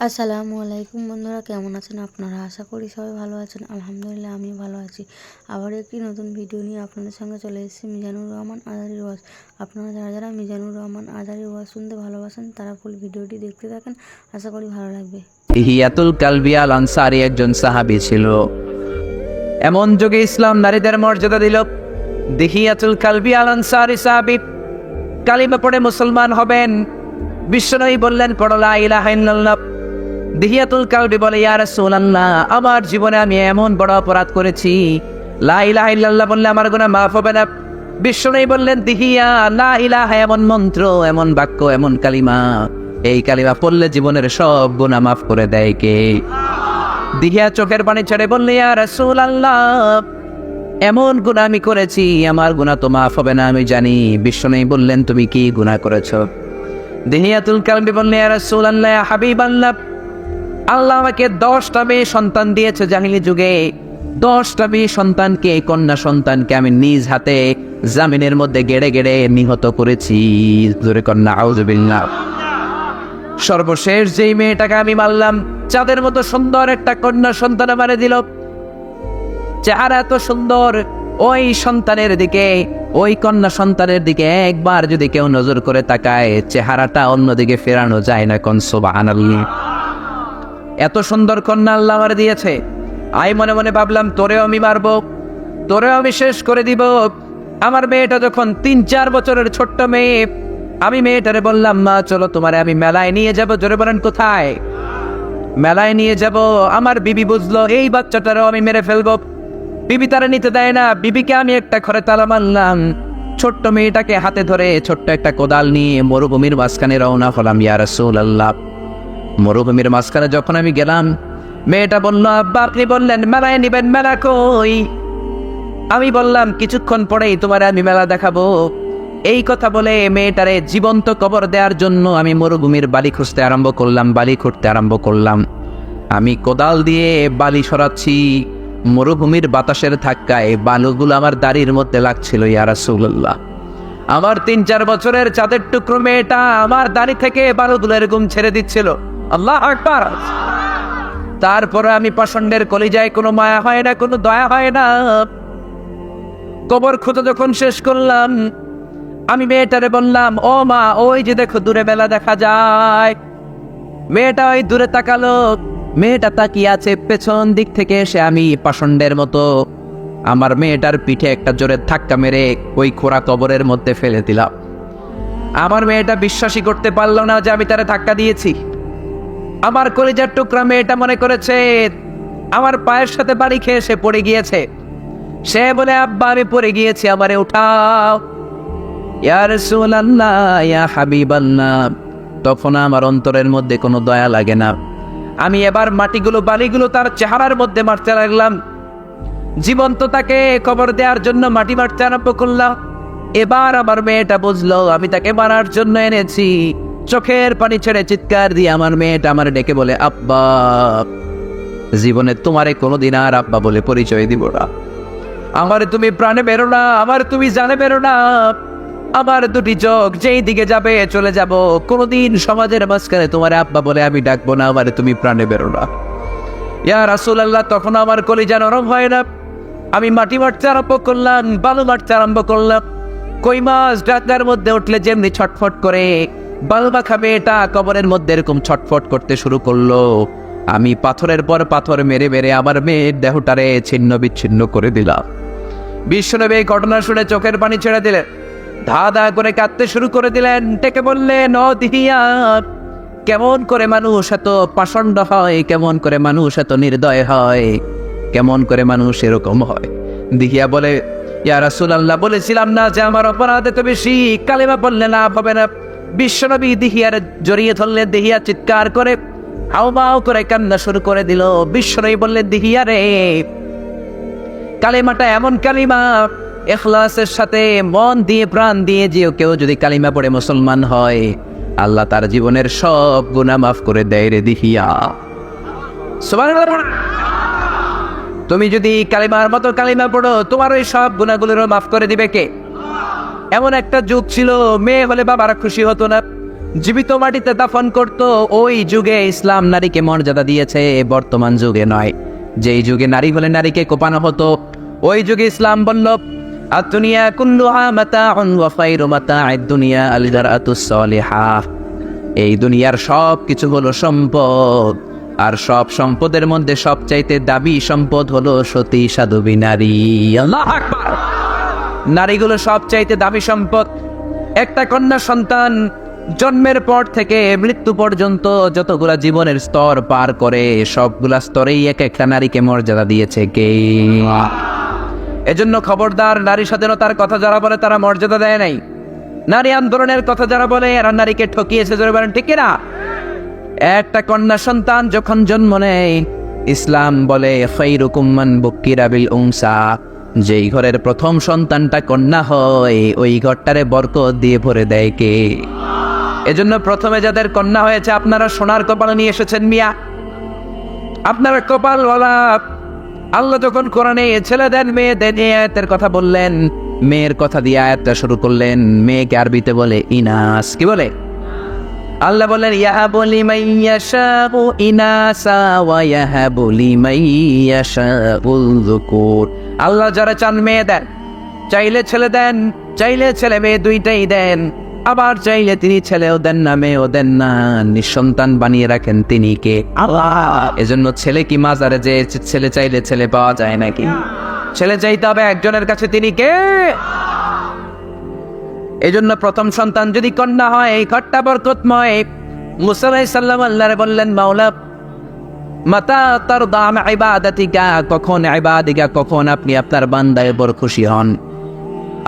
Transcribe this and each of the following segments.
আসসালামু আলাইকুম বন্ধুরা, কেমন আছেন আপনারা? আশা করি সবাই ভালো আছেন। আলহামদুলিল্লাহ আমি ভালো আছি। আবার একটি নতুন ভিডিও নিয়ে আপনাদের সঙ্গে চলে এসেছি মিজানুর রহমান আজহারীর ওয়াজ। আপনারা যারা যারা মিজানুর রহমান আজহারীর ওয়াজ শুনতে ভালোবাসেন তারা ফুল ভিডিওটি দেখতে থাকেন, আশা করি ভালো লাগবে। দিহিয়াতুল কালবি আল আনসারী একজন সাহাবী ছিল। এমন যুগে ইসলাম নারীদের মর্যাদা দিল। দিহিয়াতুল কালবি আল আনসারী সাহাবী কালিমা পড়ে মুসলমান হবেন। বিশ্বনবী বললেন, পড়ো লা ইলাহা ইল্লাল্লাহ। দিহিয়াতুল কালবি বলে, ইয়া রাসূলুল্লাহ, আমার জীবনে আমি এমন বড় অপরাধ করেছি, লা ইলাহা ইল্লাল্লাহ বললে আমার গুনাহ মাফ হবে না। বিশ্বনবী বললেন, দিহিয়া, লা ইলাহা এমন মন্ত্র, এমন বাক্য, এমন কালিমা, এই কালিমা পড়লে জীবনের সব গুনাহ মাফ করে দেয় কে? দিহিয়া চোখের পানি ছেড়ে বললে, ইয়া রাসূলুল্লাহ, এমন গুনাহ আমি করেছি, আমার গুনাহ তো মাফ হবে না আমি জানি। বিশ্বনবী বললেন, তুমি কি গুনাহ করেছো? দিহিয়াতুল কালবি বললেন, ইয়া রাসূলুল্লাহ, ইয়া হাবিবাল্লাহ, আল্লাহ আমাকে 10টা মেয়ে সন্তান দিয়েছে জাহিলি যুগে। 10টা মেয়ে সন্তানকে, কন্যা সন্তানকে আমি নিজ হাতে জামিনের মধ্যে গেড়ে গেড়ে নিহত করেছি। জোরে কন্যা আউযুবিল্লাহ। সর্বশেষ যেই মেয়েটাকে আমি মারলাম, চাঁদের মতো সুন্দর একটা কন্যা সন্তান আমারে দিল। চেহারা এত সুন্দর, ওই সন্তানের দিকে, ওই কন্যা সন্তানের দিকে একবার যদি কেউ নজর করে তাকায়, চেহারাটা অন্যদিকে ফেরানো যায় না। কোন সুবহানাল্লাহ। এত সুন্দর কন্যা আল্লাহ আমার দিয়েছে। আমি মনে মনে ভাবলাম, তোরেও আমি মারবো, তোরেও আমি শেষ করে দিব। আমার মেয়েটা যখন 3-4 বছরের ছোট্ট মেয়ে, আমি মেয়েটারে বললাম, মা চলো তোমারে আমি মেলায় নিয়ে যাব। জোরে বলেন, কোথায়? মেলায় নিয়ে যাব। আমার বিবি বুঝলো এই বাচ্চাটারও আমি মেরে ফেলবো। বিবি তারা নিতে দেয় না। বিবিকে আমি একটা ঘরে তালা মারলাম। ছোট্ট মেয়েটাকে হাতে ধরে ছোট্ট একটা কোদাল নিয়ে মরুভূমির মাঝখানে রওনা হলাম। ইয়া রাসূলুল্লাহ, মরুভূমির মাঝখানে যখন আমি গেলাম, মেয়েটা বলল, আব্বা আপনি বললেন মেলায় নিবেন, মেলা কই? আমি বললাম, কিছুক্ষণ পরেই তোমার আমি মেলা দেখাবো। এই কথা বলে মেয়েটারে জীবন্ত কবর দেওয়ার জন্য আমি মরুভূমির বালি খুঁজতে আরম্ভ করলাম, বালি খুঁড়তে আরম্ভ করলাম। আমি কোদাল দিয়ে বালি সরাচ্ছি, মরুভূমির বাতাসের ধাক্কায় বালুগুলো আমার দাড়ির মধ্যে লাগছিল। ইয়া রাসূলুল্লাহ, আমার 3-4 বছরের চাঁদের টুকরো মেয়েটা আমার দাড়ি থেকে বালুগুলো এরকম ছেড়ে দিচ্ছিল। আল্লাহু আকবার। তারপরে আমি পাষণ্ডের কলিজায় কোনো মায়া হয় না, কোনো দয়া হয় না। কবর খুঁজে যখন শেষ করলাম, আমি মেয়েটারে বললাম, ও মা, ওই যে দেখো দূরে মেলা দেখা যায়। মেয়েটা ওই দূরে তাকালো। মেয়েটা তাকিয়ে আছে। পেছন দিক থেকে এসে আমি পাষণ্ডের মতো আমার মেয়েটার পিঠে একটা জোরে ধাক্কা মেরে ওই খোঁড়া কবরের মধ্যে ফেলে দিলাম। আমার মেয়েটা বিশ্বাসই করতে পারলো না যে আমি তারে ধাক্কা দিয়েছি। আমার কলিজার টুকরা মেয়েটা মনে করেছে আমার পায়ের সাথে বাড়ি খেয়ে সে পড়ে গিয়েছে। সে বলে, আব্বা আমি পড়ে গিয়েছি, আমারে উঠাও। ইয়া রাসূলুল্লাহ, ইয়া হাবিবাল্লাহ, তখন আমার অন্তরের মধ্যে কোনো দয়া লাগে না। আমি এবার মাটিগুলো, বালিগুলো তার চেহারার মধ্যে মারতে লাগলাম। জীবন্ত তাকে কবর দেওয়ার জন্য মাটি মারতে আরম্ভ করলাম। এবার আমার মেয়েটা বুঝলো আমি তাকে মারার জন্য এনেছি। চোখের পানি ছেড়ে চিৎকার দিয়ে আমার মেয়েটা আমার ডেকে বলে, আব্বা, জীবনে তোমারে কোনোদিন আর আব্বা বলে পরিচয় দিব না। আমার তুমি প্রাণে বেরো না, আমার তুমি জানে বেরো না। আমার দুটি চোখ যেই দিকে যাবে চলে যাব। কোনোদিন সমাজের মাঝখানে তোমার আব্বা বলে আমি ডাকবো না। আমার তুমি প্রাণে বেরো না। ইয়া রাসূলুল্লাহ, তখন আমার কলিজা নরম হয় না। আমি মাটি মারতে আরম্ভ করলাম, বালু মারতে আরম্ভ করলাম। কই মাছ ডাকার মধ্যে উঠলে যেমনি ছটফট করে, বালুমাখা মেয়েটা কবরের মধ্যে এরকম ছটফট করতে শুরু করলো। আমি পাথরের পর পাথর মেরে মেরে আমার মেয়ের দেহটারে ছিন্ন বিচ্ছিন্ন করে দিলাম। বিশ্বনবী এই ঘটনা শুনে চোখের পানি ছেড়ে দিলেন, ধা ধা করে কাঁদতে শুরু করে দিলেন। ডেকে বললেন, ও দিহিয়া, কেমন করে মানুষ এত পাষণ্ড হয়, কেমন করে মানুষ এত নির্দয় হয়, কেমন করে মানুষ এরকম হয়? দিহিয়া বলে, ইয়া রাসূলুল্লাহ, বলেছিলাম না যে আমার অপরাধ এত বেশি, কালেমা পড়লে লাভ হবে না। বিশ্বনবী দিহিয়ার জড়িয়ে ধরলেন। দিহিয়া চিৎকার করে হাউমাউ করে কান্না শুরু করে দিল। বিশ্বনবী বললেন, দিহিয়া রে, কালেমাটা এমন কালিমা, ইখলাসের সাথে মন দিয়ে প্রাণ দিয়ে যে কেউ যদি কালিমা পড়ে মুসলমান হয়, আল্লাহ তার জীবনের সব গুনাহ মাফ করে দেয় রে দিহিয়া। সুবহানাল্লাহ। তুমি যদি কালিমার মতো কালিমা পড়ো, তোমার ওই সব গুনাহগুলোরও মাফ করে দিবে কে? এমন একটা যুগ ছিল, মেয়ে হলে বাবারা খুশি হতো না, জীবিত মাটিতে দাফন করত। ওই যুগে ইসলাম নারীকে মর্যাদা দিয়েছে, বর্তমান যুগে নয়। যেই যুগে নারী হলে নারীকে কোপানো হতো, ওই যুগে ইসলাম বলল আদ-দুনিয়া কুল্লুহা মাতাউন ওয়া খায়রু মাতা'আদ দুনিয়া আল-মারআতুস সালিহাহ। এই দুনিয়ার সব কিছু হলো সম্পদ, আর সব সম্পদের মধ্যে সবচাইতে দামি সম্পদ হলো সতী সাধবী নারী। আল্লাহু আকবার। নারীগুলো সবচাইতে দামি সম্পদ। একটা কন্যা সন্তান জন্মের পর থেকে মৃত্যু পর্যন্ত যতগুলা জীবনের স্তর পার করে, সবগুলা স্তরেই এক একটা নারীকে মর্যাদা দিয়েছে কে? এজন্য খবরদার, নারী স্বাধীনতার কথা যারা বলে তারা মর্যাদা দেয় নাই। নারী আন্দোলনের কথা যারা বলে এরা নারীকে ঠকিয়েছে, জোরে বলেন ঠিক কিনা? একটা কন্যা সন্তান যখন জন্ম নেয়, ইসলাম বলে খায়রুকুম মান বুক্কিরা বিল উনসা। যেই ঘরের প্রথম সন্তানটা কন্যা হয়, ওই ঘরটারে বরকত দিয়ে ভরে দেয় কে? এজন্য প্রথমে যাদের কন্যা হয়েছে আপনারা সোনার কপাল নিয়ে এসেছেন মিয়া, আপনারা কপালওয়ালা। আল্লাহ যখন কোরআনে ছেলেদের মেয়েদের আয়াতের কথা বললেন, মেয়ের কথা দিয়ে আয়াতটা শুরু করলেন। মেয়েকে আরবিতে বলে ইনাস। কি বলে? আল্লাহ বলেন ইয়াহাবু লিমান ইয়াশাউ ইনাসা ওয়া ইয়াহাবু লিমান ইয়াশাউ যুকুর। আল্লাহ যারা চান মেয়ে দেন, চাইলে ছেলে দেন, চাইলে ছেলে মেয়ে দুইটাই দেন, আবার চাইলে তিনি ছেলেও দেন না মেয়েও দেন না, নিঃসন্তান বানিয়ে রাখেন তিনি কে? আল্লাহ। এজন্য ছেলে কি মাজারে যে ছেলে চাইলে ছেলে পাওয়া যায় নাকি? ছেলে চাইতে হবে একজনের কাছে, তিনি কে? এজন্য প্রথম সন্তান যদি কন্যা হয়, এই ঘরটা বরকতময়। মুসা আলাইহিস সালাম আল্লাহরে বললেন মাওলা মাতা তারদা আন ইবাদাতিকা, কখন ইবাদিকা, কখন আপনি আপনার বান্দার উপর খুশি হন?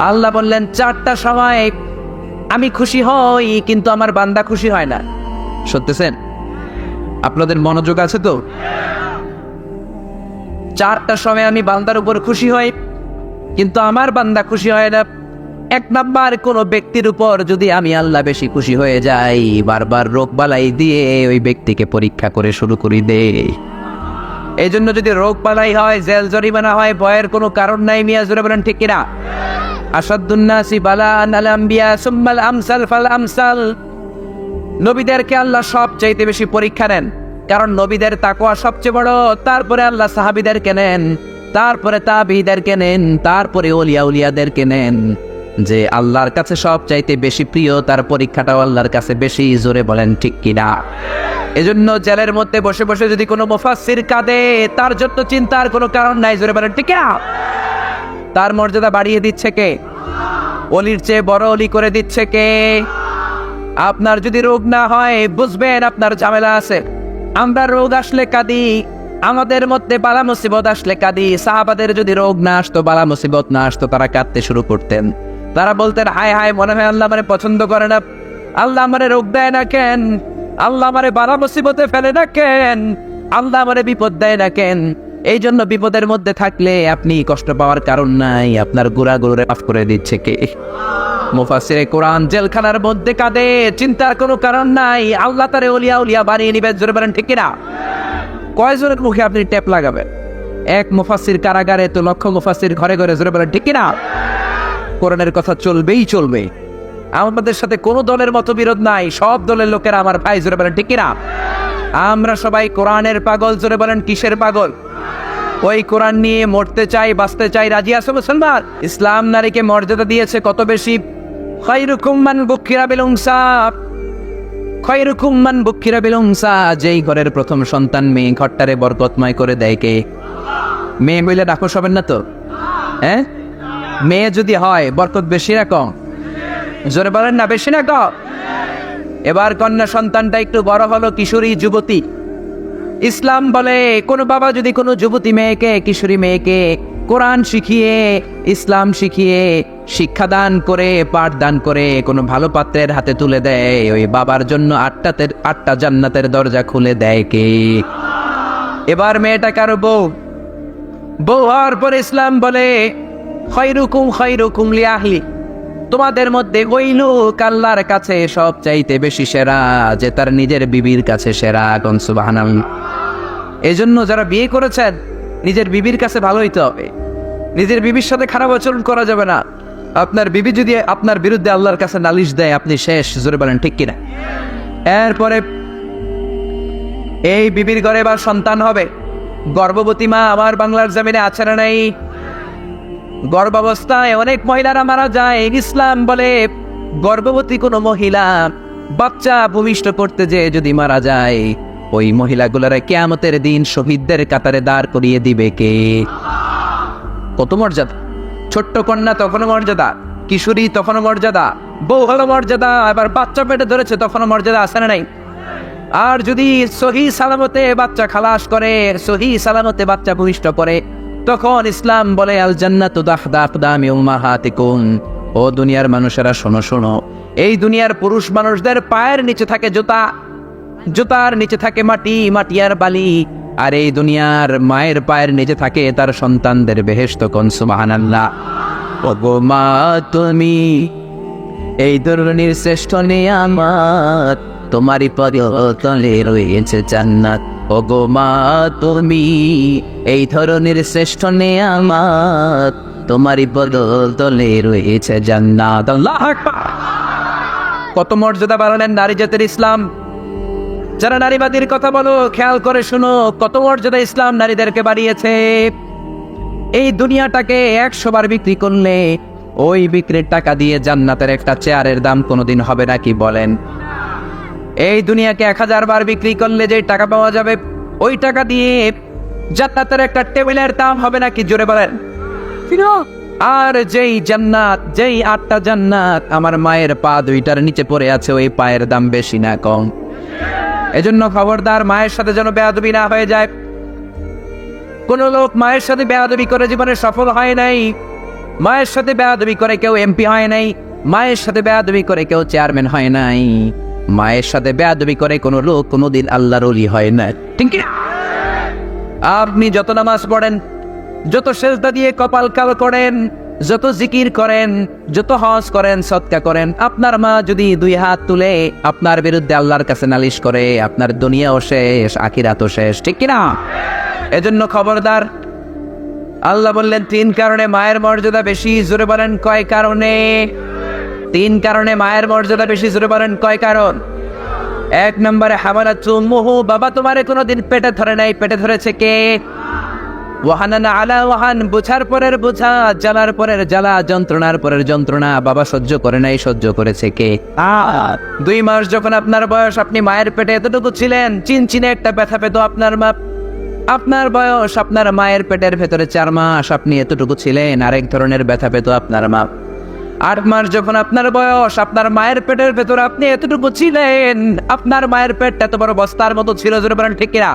আল্লাহ বললেন চারটা সময় আমি খুশি হই, কিন্তু আমার বান্দা খুশি হয় না। শুনতেছেন? আপনাদের মনোযোগ আছে তো? চারটা সময় আমি বান্দার উপর খুশি হই, কিন্তু আমার বান্দা খুশি হয় না। এক নাম্বার, কোন ব্যক্তির উপর যদি আমি আল্লাহ বেশি খুশি হয়ে যাই, বারবার রোগ বালাই দিয়ে ওই ব্যক্তিকে পরীক্ষা করে শুরু করি দে। এই জন্য যদি রোগ বালাই হয়, জেল জরিমানা হয়, ভয়ের কোনো কারণ নাই মিয়া, জোরে বলেন ঠিক কিনা? আসাদুন্নাসি বালাআন আল আম্বিয়া সুম্মাল আমসাল ফাল আমসাল। নবীদেরকে আল্লাহ সবচাইতে বেশি পরীক্ষা নেন, কারণ নবীদের তাকওয়া সবচেয়ে বড়। তারপরে আল্লাহ সাহাবীদেরকে নেন, তারপরে তাবিঈদেরকে নেন, তারপরে ওলিয়া উলিয়াদেরকে নেন। যে আল্লাহর কাছে সবচাইতে বেশি প্রিয়, তার পরীক্ষাটাও আল্লাহর কাছে বেশি, জোরে বলেন ঠিক কিনা? এজন্য জেলের মধ্যে বসে বসে যদি কোনো মুফাসসির কাঁদে, তার জন্য চিন্তার কোনো কারণ নাই, জোরে বলেন ঠিক কিনা? তার মর্যাদা বাড়িয়ে দিচ্ছে কে? অলির চেয়ে বড় অলি করে দিচ্ছে কে? আপনার যদি রোগ না হয়, বুঝবেন আপনার ঝামেলা আছে। আমরা রোগ আসলে কাঁদি, আমাদের মধ্যে বালা মুসিবত আসলে কাঁদি। সাহাবাদের যদি রোগ না আসতো, বালা মুসিবত না আসতো, তারা কাঁদতে শুরু করতেন। তারা বলতেন হায় হায়, মনে হয় আল্লাহ আমারে পছন্দ করে না, আল্লাহ আমারে রোগ দেয় না কেন, আল্লাহ আমারে বালা মুসিবতে ফেলে না কেন, আল্লাহ আমারে বিপদ দেয় না কেন? এই জন্য বিপদের মধ্যে থাকলে আপনি কষ্ট পাওয়ার কারণ নাই, আপনার গুনাহগুলোরে মাফ করে দিচ্ছে কে? মুফাসসিরে কোরআন জেলখানার মধ্যে কাঁদে, চিন্তার কোনো কারণ নাই, আল্লাহ তারে ওলিয়া উলিয়া বানিয়ে নিবেন, জোরে বলেন ঠিক কিনা? কয়জনের মুখে আপনি টেপ লাগাবেন? এক মুফাসসির কারাগারে তো লক্ষ মুফাসসির ঘরে ঘরে, জোরে বলেন ঠিক কিনা? কোরআনের কথা চলবেই চলবে। আমাদের সাথে কোনো দলের মতবিরোধ নাই, সব দলের লোকেরা আমার ভাই, জোরে বলেন ঠিক কিনা? আমরা সবাই কোরআনের পাগল, জোরে বলেন কিসের পাগল? ওই কোরআন নিয়ে মরতে চাই, বাঁচতে চাই, রাজি আছো মুসলমান? ইসলাম নারীকে মর্যাদা দিয়েছে কত বেশি। খায়রুকুম মান বুক্কিরা বিল উনসা, খায়রুকুম মান বুক্কিরা বিল উনসা। যেই ঘরের প্রথম সন্তান মেয়ে, ঘরটারে বরকতময় করে দেয় কে? মেয়ে হইলে রাক্ষস হবেন না তো? হ্যাঁ, মেয়ে যদি হয় বরকত বেশি না কম? জোরে বলেন না, বেশি না কম? এবার কন্যা সন্তানটা একটু বড় হলো, কিশোরী যুবতী। ইসলাম বলে কোন বাবা যদি কোনো যুবতী মেয়েকে, কিশোরী মেয়েকে কোরআন শিখিয়ে, ইসলাম শিখিয়ে, শিক্ষাদান করে, পাঠদান করে কোনো ভালো পাত্রের হাতে তুলে দেয়, ওই বাবার জন্য আটটা জান্নাতের দরজা খুলে দেয় কে? এবার মেয়েটা কারো বউ, বউ হওয়ার পর ইসলাম বলে খায়রুকুম খায়রুকুম লিআহলি। তোমাদের মধ্যে ওই লোক আল্লাহর কাছে সব চাইতে বেশি সেরা, যে তার নিজের বিবির কাছে সেরা। কোন সুবহানাল্লাহ। এজন্য যারা বিয়ে করেছেন, নিজের বিবির কাছে ভালো হইতে হবে, নিজের বিবির সাথে খারাপ আচরণ করা যাবে না। আপনার বিবি যদি আপনার বিরুদ্ধে আল্লাহর কাছে নালিশ দেয়, আপনি শেষ। জোরে বলেন ঠিক কিনা? এরপরে এই বিবির ঘরে এবার সন্তান হবে। গর্ভবতী মা আমার বাংলার জমিনে আছে না নাই? গর্ভাবস্থায় অনেক মহিলারা মারা যায়। ইসলাম বলে গর্ভবতী কোনো মহিলা বাচ্চা ভূমিষ্ঠ করতে যে যদি মারা যায়, ওই মহিলাগুলোর কিয়ামতের দিন শহীদদের কাতারে দাঁড় করিয়ে দিবে কে? কত মর্যাদা! ছোট্ট কন্যা তখনও মর্যাদা, কিশোরী তখনও মর্যাদা, বউ হলো মর্যাদা, এবার বাচ্চা পেটে ধরেছে তখনও মর্যাদা আছে না নাই? আর যদি সহি সালামতে বাচ্চা খালাস করে, সহি সালামতে বাচ্চা ভূমিষ্ঠ করে, তখন ইসলাম বলে আল জান্নাতু তাহতা আকদামি উম্মাহাতিকুম। ও দুনিয়ার মানুষেরা শোনো শোনো, এই দুনিয়ার পুরুষ মানুষদের পায়ের নিচে থাকে জুতা, জুতার নিচে থাকে মাটি, মাটি আর বালি। আর এই দুনিয়ার মায়ের পায়ের নিচে থাকে তার সন্তানদের বেহেশত। কোন সুবহানাল্লাহ। ওগো মা তুমি এই ধরনের শ্রেষ্ঠ নিয়ামত, তোমারই পদতলে রয়েছে জান্নাত। ওগো মা তুমি এই ধরনের শ্রেষ্ঠ নিয়ামত, তোমারই পদতলে রয়েছে জান্নাত। আল্লাহু আকবার। কত মর্যাদা বাড়ালেন নারী জাতির ইসলাম। যারা নারীবাদীর কথা বলো, খেয়াল করে শুনো, কত মর্যাদা ইসলাম নারীদেরকে বাড়িয়েছে। এই দুনিয়াটাকে 100 বার বিক্রি করলে ওই বিক্রির টাকা দিয়ে জান্নাতের একটা চেয়ারের দাম কোনোদিন হবে নাকি বলেন? এই দুনিয়াকে 1000 বার বিক্রি করলে যে টাকা পাওয়া যাবে, ওই টাকা দিয়ে জান্নাতের একটা টেবিলের দাম হবে নাকি? জোরে বলেন। আর যেই জান্নাত, যেই 8টা জান্নাত আমার মায়ের পা 2টার নিচে পড়ে আছে, ওই পায়ের দাম বেশি না কম? এজন্য খবরদার, মায়ের সাথে যেন বেয়াদবি না হয়ে যায়। কোন লোক মায়ের সাথে বেয়াদবি করে জীবনে সফল হয় নাই। মায়ের সাথে বেয়াদবি করে কেউ এমপি হয় নাই। মায়ের সাথে বেয়াদবি করে কেউ চেয়ারম্যান হয় নাই। মায়ের সাথে বেয়াদবি করে কোনো লোক কোনোদিন আল্লাহর ওলি হয় না। ঠিক কি? আপনি যত নামাজ পড়েন, যত সেজদা দিয়ে কপাল কালো করেন, যত জিকির করেন, যত হজ করেন, সদকা করেন, আপনার মা যদি 2 হাত তুলে আপনার বিরুদ্ধে আল্লাহর কাছে নালিশ করে, আপনার দুনিয়াও শেষ, আখিরাতও শেষ। ঠিক কিনা? এজন্য খবরদার। আল্লাহ বললেন 3 কারণে মায়ের মর্যাদা বেশি। জোরে বলেন কয় কারণে? 3 কারণে মায়ের মর্যাদা বেশি। জোরে বলেন কয় কারণ? 1 নম্বরে হামালাতু উম্মুহু, বাবা তোমারে কোনোদিন পেটে ধরে নাই, পেটে ধরেছে কে? ওয়াহানানা আলা ওয়াহান, বোঝার পরের বোঝা, জ্বালার পরের জ্বালা, যন্ত্রণার পরের যন্ত্রণা বাবা সহ্য করে নাই, সহ্য করেছে কে? 2 মাস যখন আপনার বয়স, আপনি মায়ের পেটে এতটুকু ছিলেন, চিনচিনে একটা ব্যথা পেত আপনার মা। আপনার বয়স, আপনার মায়ের পেটের ভেতরে 4 মাস, আপনি এতটুকু ছিলেন, আরেক ধরনের ব্যথা পেত আপনার মা। 8 মাস যখন আপনার বয়স, আপনার মায়ের পেটের ভেতরে আপনি এতটুকু ছিলেন, আপনার মায়ের পেট এত বড় বস্তার মতো ছিল। জোরে বলেন ঠিক কিনা?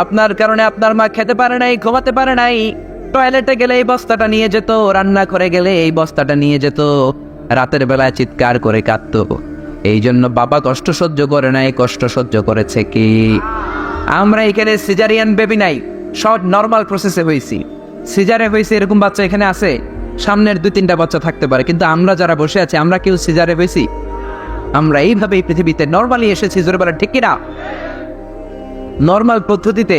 আপনার কারণে আপনার মা খেতে পারে নাই, ঘুমাতে পারে নাই, টয়লেটে গেলে এই বস্তাটা নিয়ে যেত, রান্না করে গেলে এই বস্তাটা নিয়ে যেত, রাতের বেলায় চিৎকার করে কাঁদতো। এই জন্য বাবা কষ্ট সহ্য করে নাই, কষ্ট সহ্য করেছে কি? আমরা এখানে সিজারিয়ান বেবি নাই, সব নর্মাল প্রসেসে হয়েছি। সিজারে হয়েছে এরকম বাচ্চা এখানে আছে, সামনের 2-3টা বাচ্চা থাকতে পারে, কিন্তু আমরা যারা বসে আছি, আমরা কেউ সিজারে হয়েছি? আমরা এইভাবে এই পৃথিবীতে নর্মালি এসেছি। জোরে বলেন ঠিক কিনা? নর্মাল পদ্ধতিতে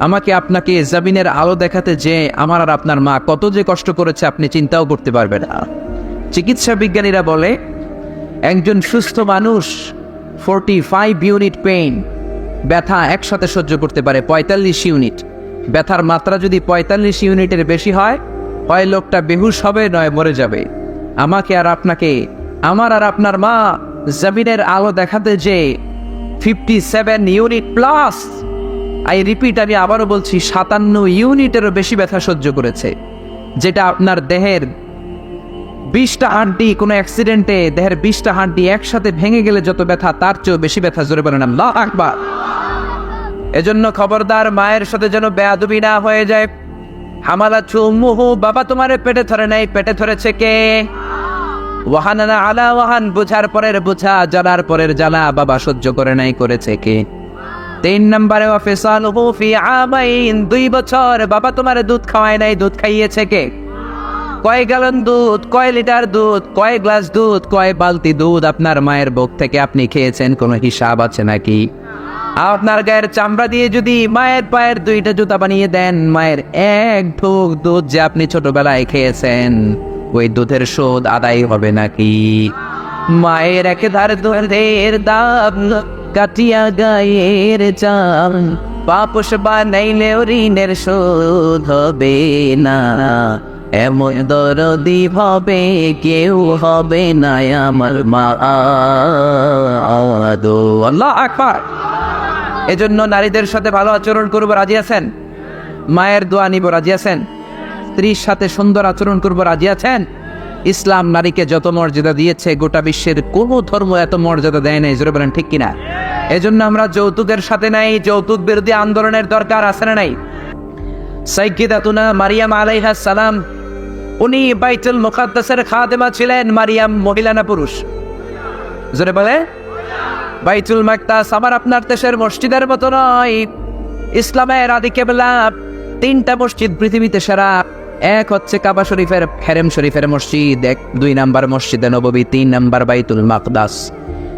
আমাকে আপনাকে জামিনের আলো দেখাতে যে আমার আর আপনার মা কত যে কষ্ট করেছে আপনি চিন্তাও করতে পারবেন না। চিকিৎসা বিজ্ঞানীরা বলে একজন সুস্থ মানুষ 45 ইউনিট পেইন, ব্যথা একসাথে সহ্য করতে পারে। 45 ইউনিট ব্যথার মাত্রা যদি 45 ইউনিটের বেশি হয়, হয় লোকটা বেহুশ হবে, নয় মরে যাবে। আমাকে আর আপনাকে, আমার আর আপনার মা জামিনের আলো দেখাতে যে 57 ইউনিট প্লাস, আই রিপিট, আমি আবারও বলছি, 57 ইউনিটেরও বেশি ব্যথা সহ্য করেছে। যেটা আপনার দেহের 20টা হাড্ডি কোনো অ্যাক্সিডেন্টে দেহের 20টা হাড্ডি একসাথে ভেঙে গেলে যত ব্যথা, তার চেয়েও বেশি ব্যথা। জোরে বলেন আল্লাহু আকবার। এজন্য খবরদার, মায়ের সাথে যেন বেয়াদবি না হয়ে যায়। হামালাতু উম্মুহু, বাবা তোমারে পেটে ধরে নাই, পেটে ধরেছে কে? ওয়াহানানা আলা ওয়াহান, বোঝার পরের বোঝা, জ্বালার পরের জ্বালা বাবা সহ্য করে নাই, করেছে কে? 3 নম্বরে ওয়াফিসালুহু ফি আমাইন, 2 বছর বাবা তোমারে দুধ খাওয়ায় নাই, দুধ খাইয়েছে কে? কয় গ্যালন দুধ, কয় লিটার দুধ, কয় গ্লাস দুধ, কয় বালতি দুধ আপনার মায়ের বুক থেকে আপনি খেয়েছেন, কোনো হিসাব আছে নাকি? আপনার গায়ের চামড়া দিয়ে যদি মায়ের পায়ের 2টা জুতা বানিয়ে দেন, মায়ের 1 ঢোক দুধ যে আপনি ছোটবেলায় খেয়েছেন, ওই দুধের শোধ আদায় হবে নাকি? মায়ের এক ধার দুধের দাম কাটিয়া গায়ের চাম, পাপস বানাইলেও ঋণের শোধ হবে না। এমন দরদি হবে কেউ হবে না আমার মা। আল্লাহ আকবার। এজন্য নারীদের সাথে ভালো আচরণ করবো, রাজি আছেন? মায়ের দোয়া নিব, রাজি আছেন? স্ত্রীর সাথে সুন্দর আচরণ করবো, রাজি আছেন? ইসলাম নারীকে যত মর্যাদা দিয়েছে গোটা বিশ্বের কোনো ধর্ম এত মর্যাদা দেয় নাই, জোরে বলেন ঠিক কিনা? এজন্য আমরা যৌতুকের সাথে নাই, যৌতুক বিরোধী আন্দোলনের দরকার আছে না নাই? সাইয়্যিদাতুনা মারিয়াম আলাইহাস সালাম, উনি বাইতুল মুকাদ্দাসের খাদেমা ছিলেন। মারিয়াম মহিলা না পুরুষ? জোরে বলে। বাইতুল মাকদাস আমার আপনার দেশের মসজিদের মতো নয়। ইসলামের আদি কেবলা তিনটা মসজিদ পৃথিবীতে সেরা। এক হচ্ছে কাবা শরীফের হেরেম শরীফের মসজিদ, 2 নাম্বার মসজিদে নববী, 3 নাম্বার বাইতুল মাকদাস।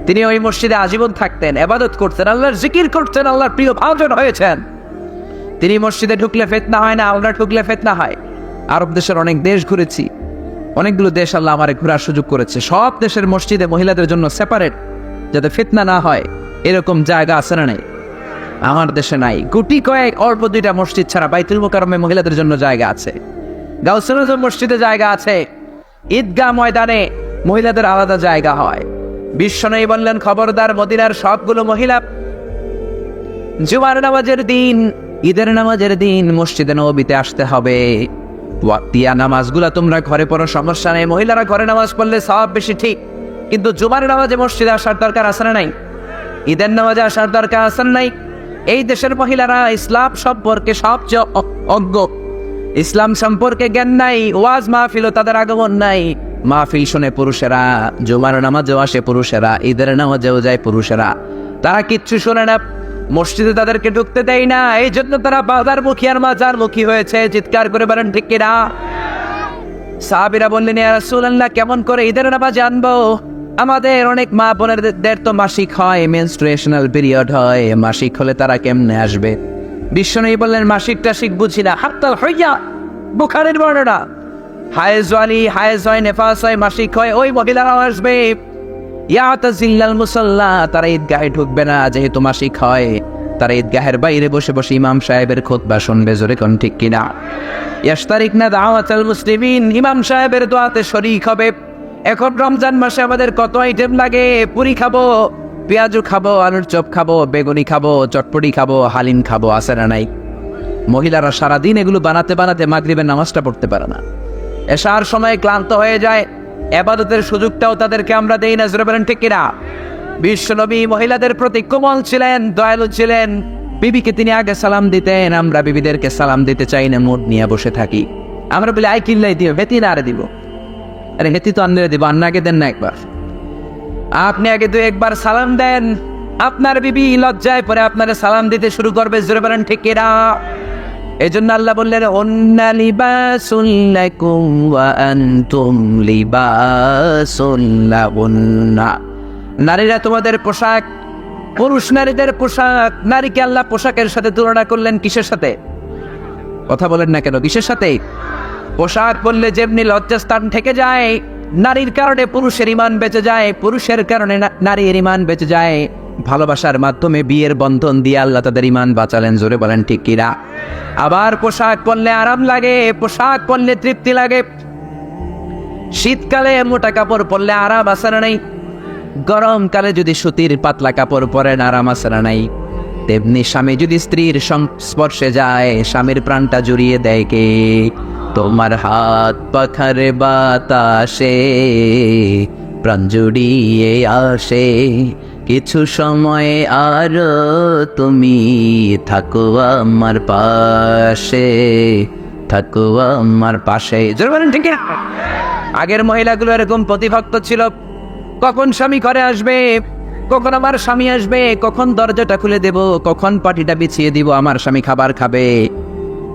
তিনি ওই মসজিদে আজীবন থাকতেন, ইবাদত করতেন, আল্লাহর জিকির করতেন, আল্লাহর প্রিয় ভাজন হয়েছেন। তিনি মসজিদে ঢুকলে ফিতনা হয় না, আমরা ঢুকলে ফিতনা হয়। আরব দেশের অনেক দেশ ঘুরেছি, অনেকগুলো দেশ আল্লাহ আমারে ঘোরার সুযোগ করেছে। সব দেশের মসজিদে মহিলাদের জন্য সেপারেট, যাতে ফিতনা না হয়, এরকম জায়গা আছে না নাই? আমার দেশে নাই। গুটি কয়েক অল্প 2টা মসজিদ ছাড়া বাইতুল মুকাররমে মহিলাদের জন্য জায়গা আছে, গাউসুল আজম মসজিদে জায়গা আছে, ঈদগাহ ময়দানে মহিলাদের আলাদা জায়গা হয়। বিশ্বনবী বললেন, খবরদার মদিনার সবগুলো মহিলা জুমার নামাজের দিন, ঈদের নামাজের দিন মসজিদে নববীতে আসতে হবে। ওয়াক্তিয়া নামাজগুলা তোমরা ঘরে পড়ো, সমস্যা নেই। মহিলারা ঘরে নামাজ পড়লে সওয়াব বেশি, ঠিক, কিন্তু জুমার নামাজে মসজিদে আসার দরকার আছে না নাই? ঈদের নামাজে আসার দরকার আছে না নাই? এই দেশের মহিলারা ইসলাম সম্পর্কে সবচেয়ে অজ্ঞ, ইসলাম সম্পর্কে জ্ঞান নাই। ওয়াজ মাহফিলও তাদের আগমন নাই। মাহফিল শুনে পুরুষেরা, জুমার নামাজেও আসে পুরুষেরা, ঈদের নামাজেও যায় পুরুষেরা, তারা কিচ্ছু শোনে না। মসজিদে তাদেরকে ঢুকতে দেয় না, এই জন্য তারা বাজারমুখী আর মাজারমুখী হয়েছে। চিৎকার করে বলেন ঠিক কিনা? সাহাবীরা বললেন, ইয়া রাসূলুল্লাহ, কেমন করে ঈদের নামাজে আনবো? আমাদের অনেক মা বোনেদের তো মাসিক হয়, মেনস্ট্রুয়েশনাল পিরিয়ড হয়, মাসিক হলে তারা কেমনে আসবে? বিশ্বনবী বললেন, মাসিক টাসিক বুঝি না, হাত্তাল হইয়া, বুখারীর বর্ণনা, হায়েজ হয়, নেফাস হয়, মাসিক হয়, ওই মহিলারাও আসবে। ইয়াতাজিল্লাল মুসাল্লা, তারা ঈদগাহে ঢুকবে না, যেহেতু মাসিক হয়। তারা ঈদগাহের বাইরে বসে বসে ইমাম সাহেবের খুতবা শুনবে, জোরে কোন ঠিক কিনা? ইয়াশতারিকনা দাওয়াতাল মুসলিমিন, ইমাম সাহেবের দোয়াতে শরীক হবে। এখন রমজান মাসে আমাদের কত আইটেম লাগে, পুরি খাবো, পেঁয়াজু খাবো, আলুর চপ খাবো, বেগুনি খাবো, চটপটি খাবো, হালিম খাবো, আছে না নাই? মহিলারা সারাদিন এগুলো বানাতে বানাতে মাগরিবের নামাজটা পড়তে পারে না, এশার সময় ক্লান্ত হয়ে যায়। ইবাদতের সুযোগটাও তাদেরকে আমরা দেই না, জোরে বলেন ঠিক কিনা? বিশ্বনবী মহিলাদের প্রতি কোমল ছিলেন, দয়ালু ছিলেন। বিবিকে তিনি আগে সালাম দিতেন, আমরা বিবিদেরকে সালাম দিতে চাই না, মুড নিয়ে বসে থাকি। আমরা বলি, আই কিল্লাই দিও, হেতি না আরে দিব। আরে হেতি তো আন্নারে দিব, আন্না আগে দেন না একবার? আপনি আগে 2-1 সালাম দেন, আপনার বিবি লজ্জায় পরে আপনারে সালাম দিতে শুরু করবে, জোরে বলেন ঠিক কিনা? এজন্য আল্লাহ বললেন, হুন্না লিবাসুল লাকুম ওয়া আনতুম লিবাসুল লাহুন্না, নারীরা তোমাদের পোশাক, পুরুষ নারীদের পোশাক। নারীকে আল্লাহ পোশাকের সাথে তুলনা করলেন কিসের সাথে? কথা বলেন না কেন? কিসের সাথে? পোশাক পরলে যেমনি লজ্জাস্থান থেকে যায়, নারীর কারণে পুরুষের ঈমান বেঁচে যায়, পুরুষের কারণে নারীর ঈমান বেঁচে যায়। ভালোবাসার মাধ্যমে বিয়ের বন্ধন দিয়ে আল্লাহ তাদের ঈমান বাঁচালেন, জোরে বলেন ঠিক কিনা? আবার পোশাক পরলে আরাম লাগে, পোশাক পরলে তৃপ্তি লাগে। শীতকালে মোটা কাপড় পরলে আরাম আছে না নাই? গরমকালে যদি সুতির পাতলা কাপড় পরেন, আরাম আছে না নাই? তেমনি স্বামী যদি স্ত্রীর সংস্পর্শে যায়, স্বামীর প্রাণটা জুড়িয়ে দেয় কে? তোমার হাত পাখারে বাতাসে প্রাণ জুড়িয়ে আসে, কিছু সময় আর তুমি থাকো আমার পাশে, থাকো আমার পাশে, জোরে বলেন ঠিক না? আগের মহিলাগুলো এরকম প্রতিভক্ত ছিল। কখন স্বামী ঘরে আসবে, কখন আমার স্বামী আসবে, কখন দরজাটা খুলে দেব, কখন পাটিটা বিছিয়ে দিব, আমার স্বামী খাবার খাবে,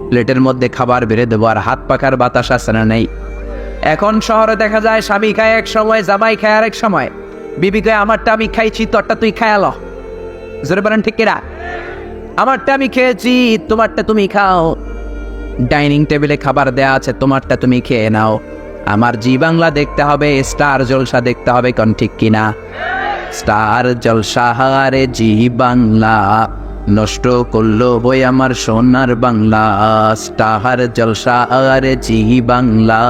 প্লেটের মধ্যে খাবার বেড়ে দেবো, আর হাত পাখার বাতাস আছে না নেই? এখন শহরে দেখা যায় স্বামী খায় এক সময়, জামাই খায় আরেক সময়। বিবি কয়, আমারটা আমি খাইছি, তোরটা তুই খায়ালো, জোরে বলেন ঠিক কিনা? আমারটা আমি খেয়েছি, তোমারটা তুমি খাও। ডাইনিং টেবিলে খাবার দেয়া আছে, তোমারটা তুমি খেয়ে নাও। আমার জি বাংলা দেখতে হবে, স্টার জলসা দেখতে হবে, কোন ঠিক কিনা? স্টার জলসা হারে জি বাংলা, নষ্ট করলো বই আমার সোনার বাংলা। স্টার জলসা হারে জি বাংলা,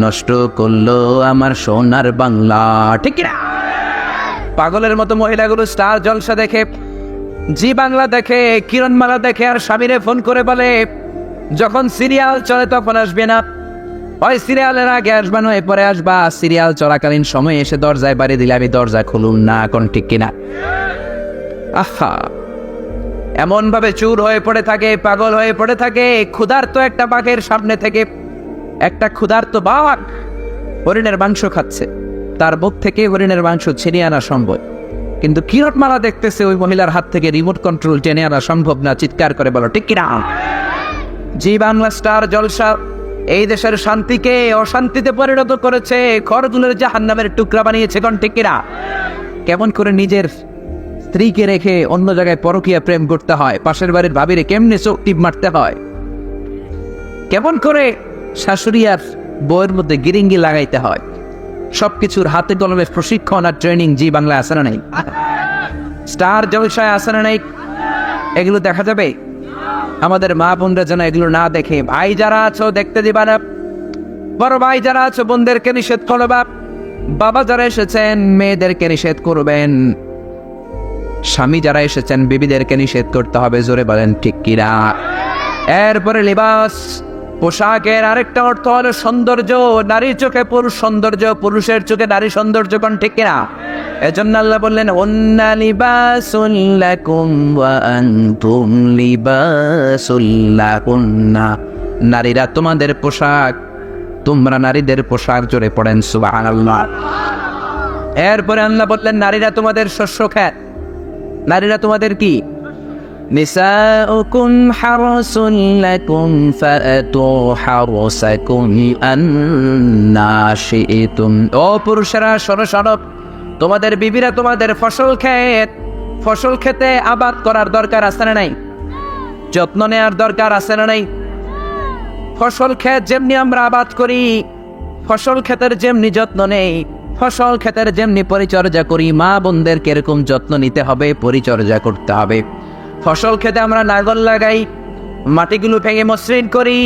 নষ্ট করলো আমার সোনার বাংলা, ঠিক কিনা? পাগলের মতো মহিলাগুলো স্টার জলসা দেখে, জি বাংলা দেখে, কিরণমালা দেখে, আর স্বামীরে ফোন করে বলে যখন সিরিয়াল চলে তখন আসবে না, ওই সিরিয়ালের আগে আসবা নয় পরে আসবা, সিরিয়াল চলাকালীন সময় এসে দরজায় বাড়ি দিলে আমি দরজা খুলুম না, কোন ঠিক কিনা? আহা, এমন ভাবে চুর হয়ে পড়ে থাকে, পাগল হয়ে পড়ে থাকে। ক্ষুধার্ত একটা বাঘের সামনে থেকে একটা ক্ষুধার্ত বাঘ হরিণের মাংস খাচ্ছে, তার বুক থেকে হরিণের মাংস ছিনিয়ে আনা সম্ভব, কিন্তু কিরণমালা দেখতেছে ওই মহিলার হাত থেকে রিমোট কন্ট্রোল টেনে আনা সম্ভব না। চিৎকার করে বলো ঠিক কিনা? জি বাংলা স্টার জলসা এই দেশের শান্তিকে অশান্তিতে পরিণত করেছে, ঘরগুলোর জাহান্নামের টুকরা বানিয়েছে, কোন ঠিক কিনা? কেমন করে নিজের স্ত্রীকে রেখে অন্য জায়গায় পরকীয়া প্রেম করতে হয়, পাশের বাড়ির ভাবিরে কেমনে চোখ টিপ মারতে হয়, কেমন করে শাশুড়ি আর বউয়ের মধ্যে গিরিঙ্গি লাগাইতে হয়, সবকিছুর হাতে কলমে প্রশিক্ষণ আর ট্রেনিং জি বাংলা আছে না নাই? স্টার জলসায় আছে না নাই? এগুলো দেখা যাবে। আমাদের মা বোনরা যেন এগুলো না দেখে। ভাই যারা আছো দেখতে দিবা না, বড় ভাই যারা আছো বোনদেরকে নিষেধ করবা, বাবা যারা এসেছেন মেয়েদেরকে নিষেধ করবেন, স্বামী যারা এসেছেন বিবিদেরকে নিষেধ করতে হবে, জোরে বলেন ঠিক কিনা? এরপরে লিবাস, পোশাকের আরেকটা অর্থ হলো সৌন্দর্য। নারীর চোখে পুরুষ সৌন্দর্য, পুরুষের চোখে নারী সৌন্দর্য, কোন ঠিক কিনা? এজন্য আল্লাহ বললেন ওন্না লিবাসুল লাকুম ওয়া আনতুম লিবাসুল লাকুন্না, নারীরা তোমাদের পোশাক, তোমরা নারীদের পোশাক, জোরে পড়েন সুবহানাল্লাহ। এরপরে আল্লাহ বললেন নারীরা তোমাদের শস্য খায়, নারীরা তোমাদের কি? নিসাউকুম হারসুন লাকুম ফাআতু হারসাকুম আন্না শি'তুম, ও পুরুষেরা শোনো শোনো, তোমাদের বিবিরা তোমাদের ফসল খেতে আবাদ করার দরকার আছে না নাই? যত্ন নেওয়ার দরকার আছে না নাই? ফসল ক্ষেত যেমনি আমরা আবাদ করি, ফসল ক্ষেতের যেমনি যত্ন নেই, ফসল ক্ষেতের যেমনি পরিচর্যা করি, মা বোনদেরকে এরকম যত্ন নিতে হবে, পরিচর্যা করতে হবে। ফসল খেতে আমরা নাঙ্গল লাগাই, মাটিগুলো ভেঙে মসৃণ করি,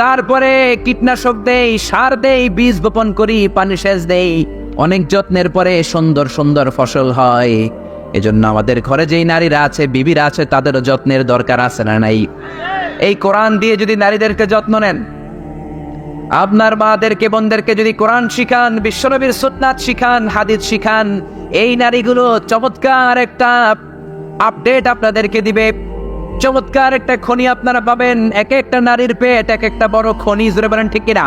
তারপরে কীটনাশক দেই, সার দেই, বীজ বপন করি, পানি সেচ দেই, অনেক যত্নের পরে সুন্দর সুন্দর ফসল হয়। এজন্য আমাদের ঘরে যেই নারীরা আছে, বিবিরা আছে, তাদেরও যত্নের দরকার আছে না নাই? এই কোরআন দিয়ে যদি নারীদেরকে যত্ন নেন, আপনার মাদেরকে বোনদেরকে যদি কোরআন শিখান, বিশ্বনবীর সুন্নাত শিখান, হাদিস শিখান, এই নারীগুলো চমৎকার একটা আপডেট আপনাদেরকে দিবে, চমৎকার একটা খনি আপনারা পাবেন। এক একটা নারীর পেট এক একটা বড় খনি, জোরে বলেন ঠিক কিনা?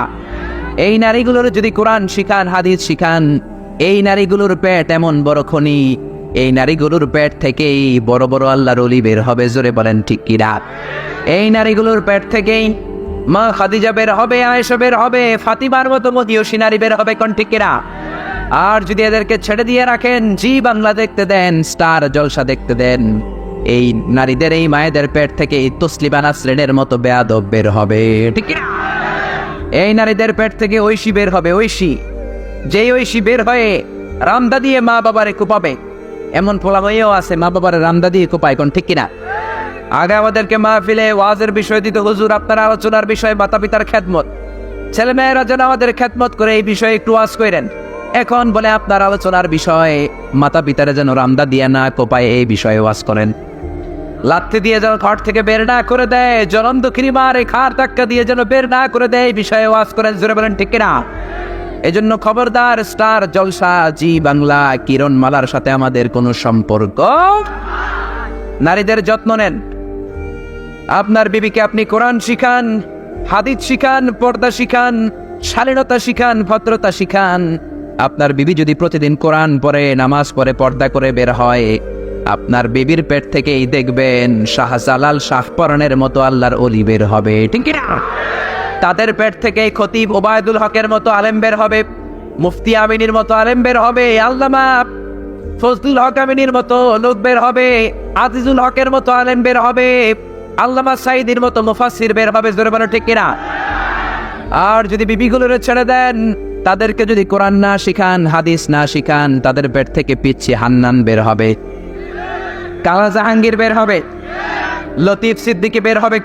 এই নারীগুলোর যদি কোরআন শিখান, হাদিস শিখান, এই নারীগুলোর পেট এমন বড় খনি, এই নারীগুলোর পেট থেকেই বড় বড় আল্লাহর ওলি বের হবে, জোরে বলেন ঠিক কিনা? এই নারীগুলোর পেট থেকেই মা খাদিজা বের হবে, আয়েশা বের হবে, ফাতিমার মতো মহিয়সী নারী বের হবে, কোন ঠিক কিনা? আর যদি এদেরকে ছেড়ে দিয়ে রাখেন, জি বাংলা দেখতে দেন, স্টার জলসা দেখতে দেন, এই নারীদের, এই মায়েদের পেট থেকে এই তসলিমা শ্রেণীর মতো বেয়াদব বের হবে, ঠিক কিনা? এই নারীদের পেট থেকে ঐশী বের হবে, ঐশী, যেই ঐশী বের হয়ে রামদা দিয়ে মা বাবারে কুপাবে, এমন পোলাময়ও আছে মা বাবারে রামদা দিয়ে কুপায়, কোন ঠিক কিনা? আগে আমাদেরকে মাহফিলে ওয়াজের বিষয় দিতে, হুজুর আপনার আলোচনার বিষয় মাতা পিতার খেদমত, ছেলে মেয়েরা যেন আমাদের খেদমত করে এই বিষয়ে একটু ওয়াজ করেন। এখন বলে আপনার আলোচনার বিষয়ে মাতা পিতারা যেন রামদা দিয়ে না কোপায়, এই বিষয়ে ওয়াজ করেন। লাথি দিয়ে যেন ঘর থেকে বের না করে দেয়, জ্বলন্ত খিরিমারে খার ধাক্কা দিয়ে যেন বের না করে দেয়, এই বিষয়ে ওয়াজ করেন, জোরে বলেন ঠিক কিনা? এজন্য খবরদার, স্টার জলসা, জি বাংলা, কিরণমালার সাথে আমাদের কোনো সম্পর্ক। নারীদের যত্ন নেন, আপনার বিবিকে আপনি কোরআন শিখান, হাদিস শিখান, পর্দা শিখান, শালীনতা শিখান, ভদ্রতা শিখান। আপনার বিবি যদি প্রতিদিন কোরআন পড়ে, নামাজ পড়ে, পর্দা করে বের হয়, আপনার বিবির পেট থেকেই দেখবেন শাহজালাল শাহপরানের মতো আল্লাহর ওলি বের হবে, ঠিক না? তাদের পেট থেকে খতিব ওবায়দুল হকের মতো আলেম বের হবে, মুফতি আমিনীর মতো আলেম বের হবে, আল্লামা ফজলুল হক আমিনীর মতো লোক বের হবে, আজিজুল হকের মতো আলেম বের হবে, আল্লামা সাইদির মতো মুফাসসির বের হবে, জোরে বলো ঠিক কিনা? আর যদি বিবিগুলোরে ছেড়ে দেন, তাদেরকে যদি কোরআন না শিখান, হাদিস না শিখান, তাদের পেট থেকে পিচ্ছি হান্নান বের হবে, কালা জাহাঙ্গীর বের হবে, লতিফ সিদ্দিকী বের হবে।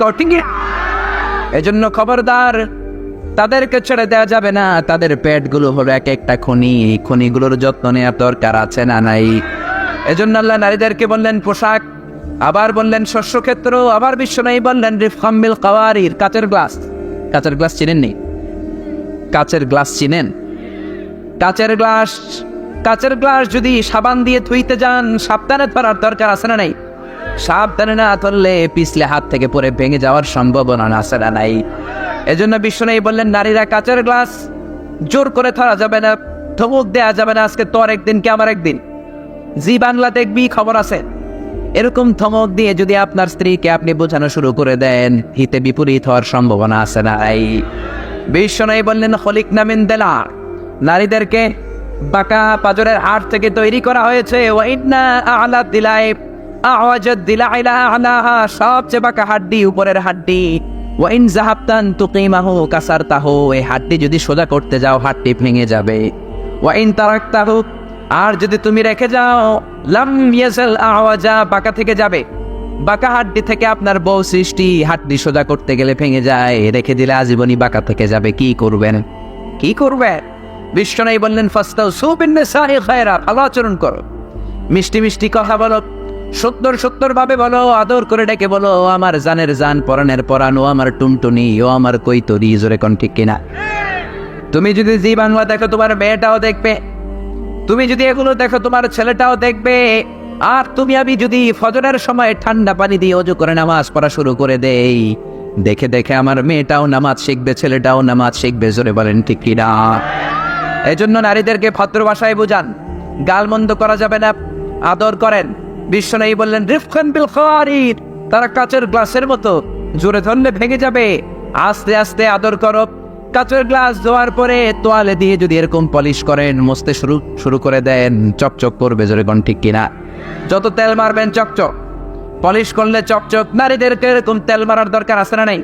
এজন্য খবরদার, তাদেরকে ছেড়ে দেওয়া যাবে না। তাদের পেটগুলো হলো এক একটা খনি, এই খনিগুলোর যত্ন নেওয়ার দরকার আছে না নাই? এজন্য আল্লাহ নারীদেরকে বললেন পোশাক, আবার বললেন শস্যক্ষেত্র, আবার বিশ্বনবী বললেন রিফকাম বিল কাওয়ারির, কাচের গ্লাস। কাচের গ্লাস চিনেন নি? কাচের গ্লাস চিনেন? কাচের গ্লাস, কাচের গ্লাস যদি সাবান দিয়ে ধুইতে যান, সাবধানে ধরার দরকার আছে না নাই? সাবধানে না ধরলে পিছলে হাত থেকে পড়ে ভেঙে যাওয়ার সম্ভাবনা আছে না নাই? এজন্য বিশ্বনবী বললেন নারীরা কাচের গ্লাস জোর করে ধরা যাবে না, ধমক দেয়া যাবে না, আজকে তোর একদিন কি আমার একদিন। জি বাংলা দেখবি, খবর আছে। এরকম ধমক দিয়ে যদি আপনার স্ত্রীকে আপনি বোঝানো শুরু করে দেন, হিতে বিপরীত হওয়ার সম্ভাবনা আছে নাই? বিশ্বনবী বললেন খলিকনা মিন দিলা, নারীদেরকে বাঁকা পাজরের হাড় থেকে তৈরি করা হয়েছে। ওয়া ইন্না আ'লা দিলাই আওয়াজাদ দিলাইলা আলাহা, সবচেয়ে বাঁকা হাড্ডি উপরের হাড্ডি। ওয়া ইন যাহাবতান তুকিমাহু কাসারতাহু, এই হাড্ডি যদি সোজা করতে যাও হাড্ডি ভেঙে যাবে। ওয়া ইন তারাকতাহু, আর যদি তুমি রেখে যাও, লাম ইয়াজাল আওয়াজা, বাঁকা থেকে যাবে। বাঁকা হাড্ডি থেকে আপনার বউ সৃষ্টি, হাড্ডি সোজা করতে গেলে ভেঙে যায়, রেখে দিলে আজীবনই বাঁকা থেকে যাবে। কি করবেন? কি করবেন? বিশ্বনবী বললেন ফাস্তাউসু বিন-নিসাই খায়রা, ভালো আচরণ করো, মিষ্টি মিষ্টি কথা বলো, সুন্দর ভাবে বলো, আদর করে ডেকে বলো, ও আমার জানের জান, পরাণের পরাণ, ও আমার টুনটুনি, ও আমার কৈতরি। জোরে কোন ঠিক কিনা? তুমি যদি জি বাংলা দেখো, তোমার মেয়েটাও দেখবে। তুমি যদি এগুলো দেখো, তোমার ছেলেটাও দেখবে। আর তুমি আমি যদি ফজরের সময় ঠান্ডা পানি দিয়ে ওযু করে নামাজ পড়া শুরু করে দেই, দেখে দেখে আমার মেয়েটাও নামাজ শিখবে, ছেলেটাও নামাজ শিখবে। জোরে বলেন ঠিক কিনা? এজন্য নারীদেরকে ভদ্র ভাষায় বুঝান, গালমন্দ করা যাবে না, আদর করেন। বিশ্বনবী বললেন রিফকান বিল খাওয়ারির, তারা কাচের গ্লাসের মতো, জোরে ধরলে ভেঙে যাবে, আস্তে আস্তে আদর করো। কাচের গ্লাস ধোয়ার পরে তোয়ালে দিয়ে যদি এরকম পলিশ করেন, মুছতে শুরু করে দেন, চকচক করবে। জোরে কোন ঠিক কিনা? যত তেল মারবেন চকচক, পলিশ করলে চকচক। নারীদেরকে এরকম তেল মারার দরকার আছে না নাই?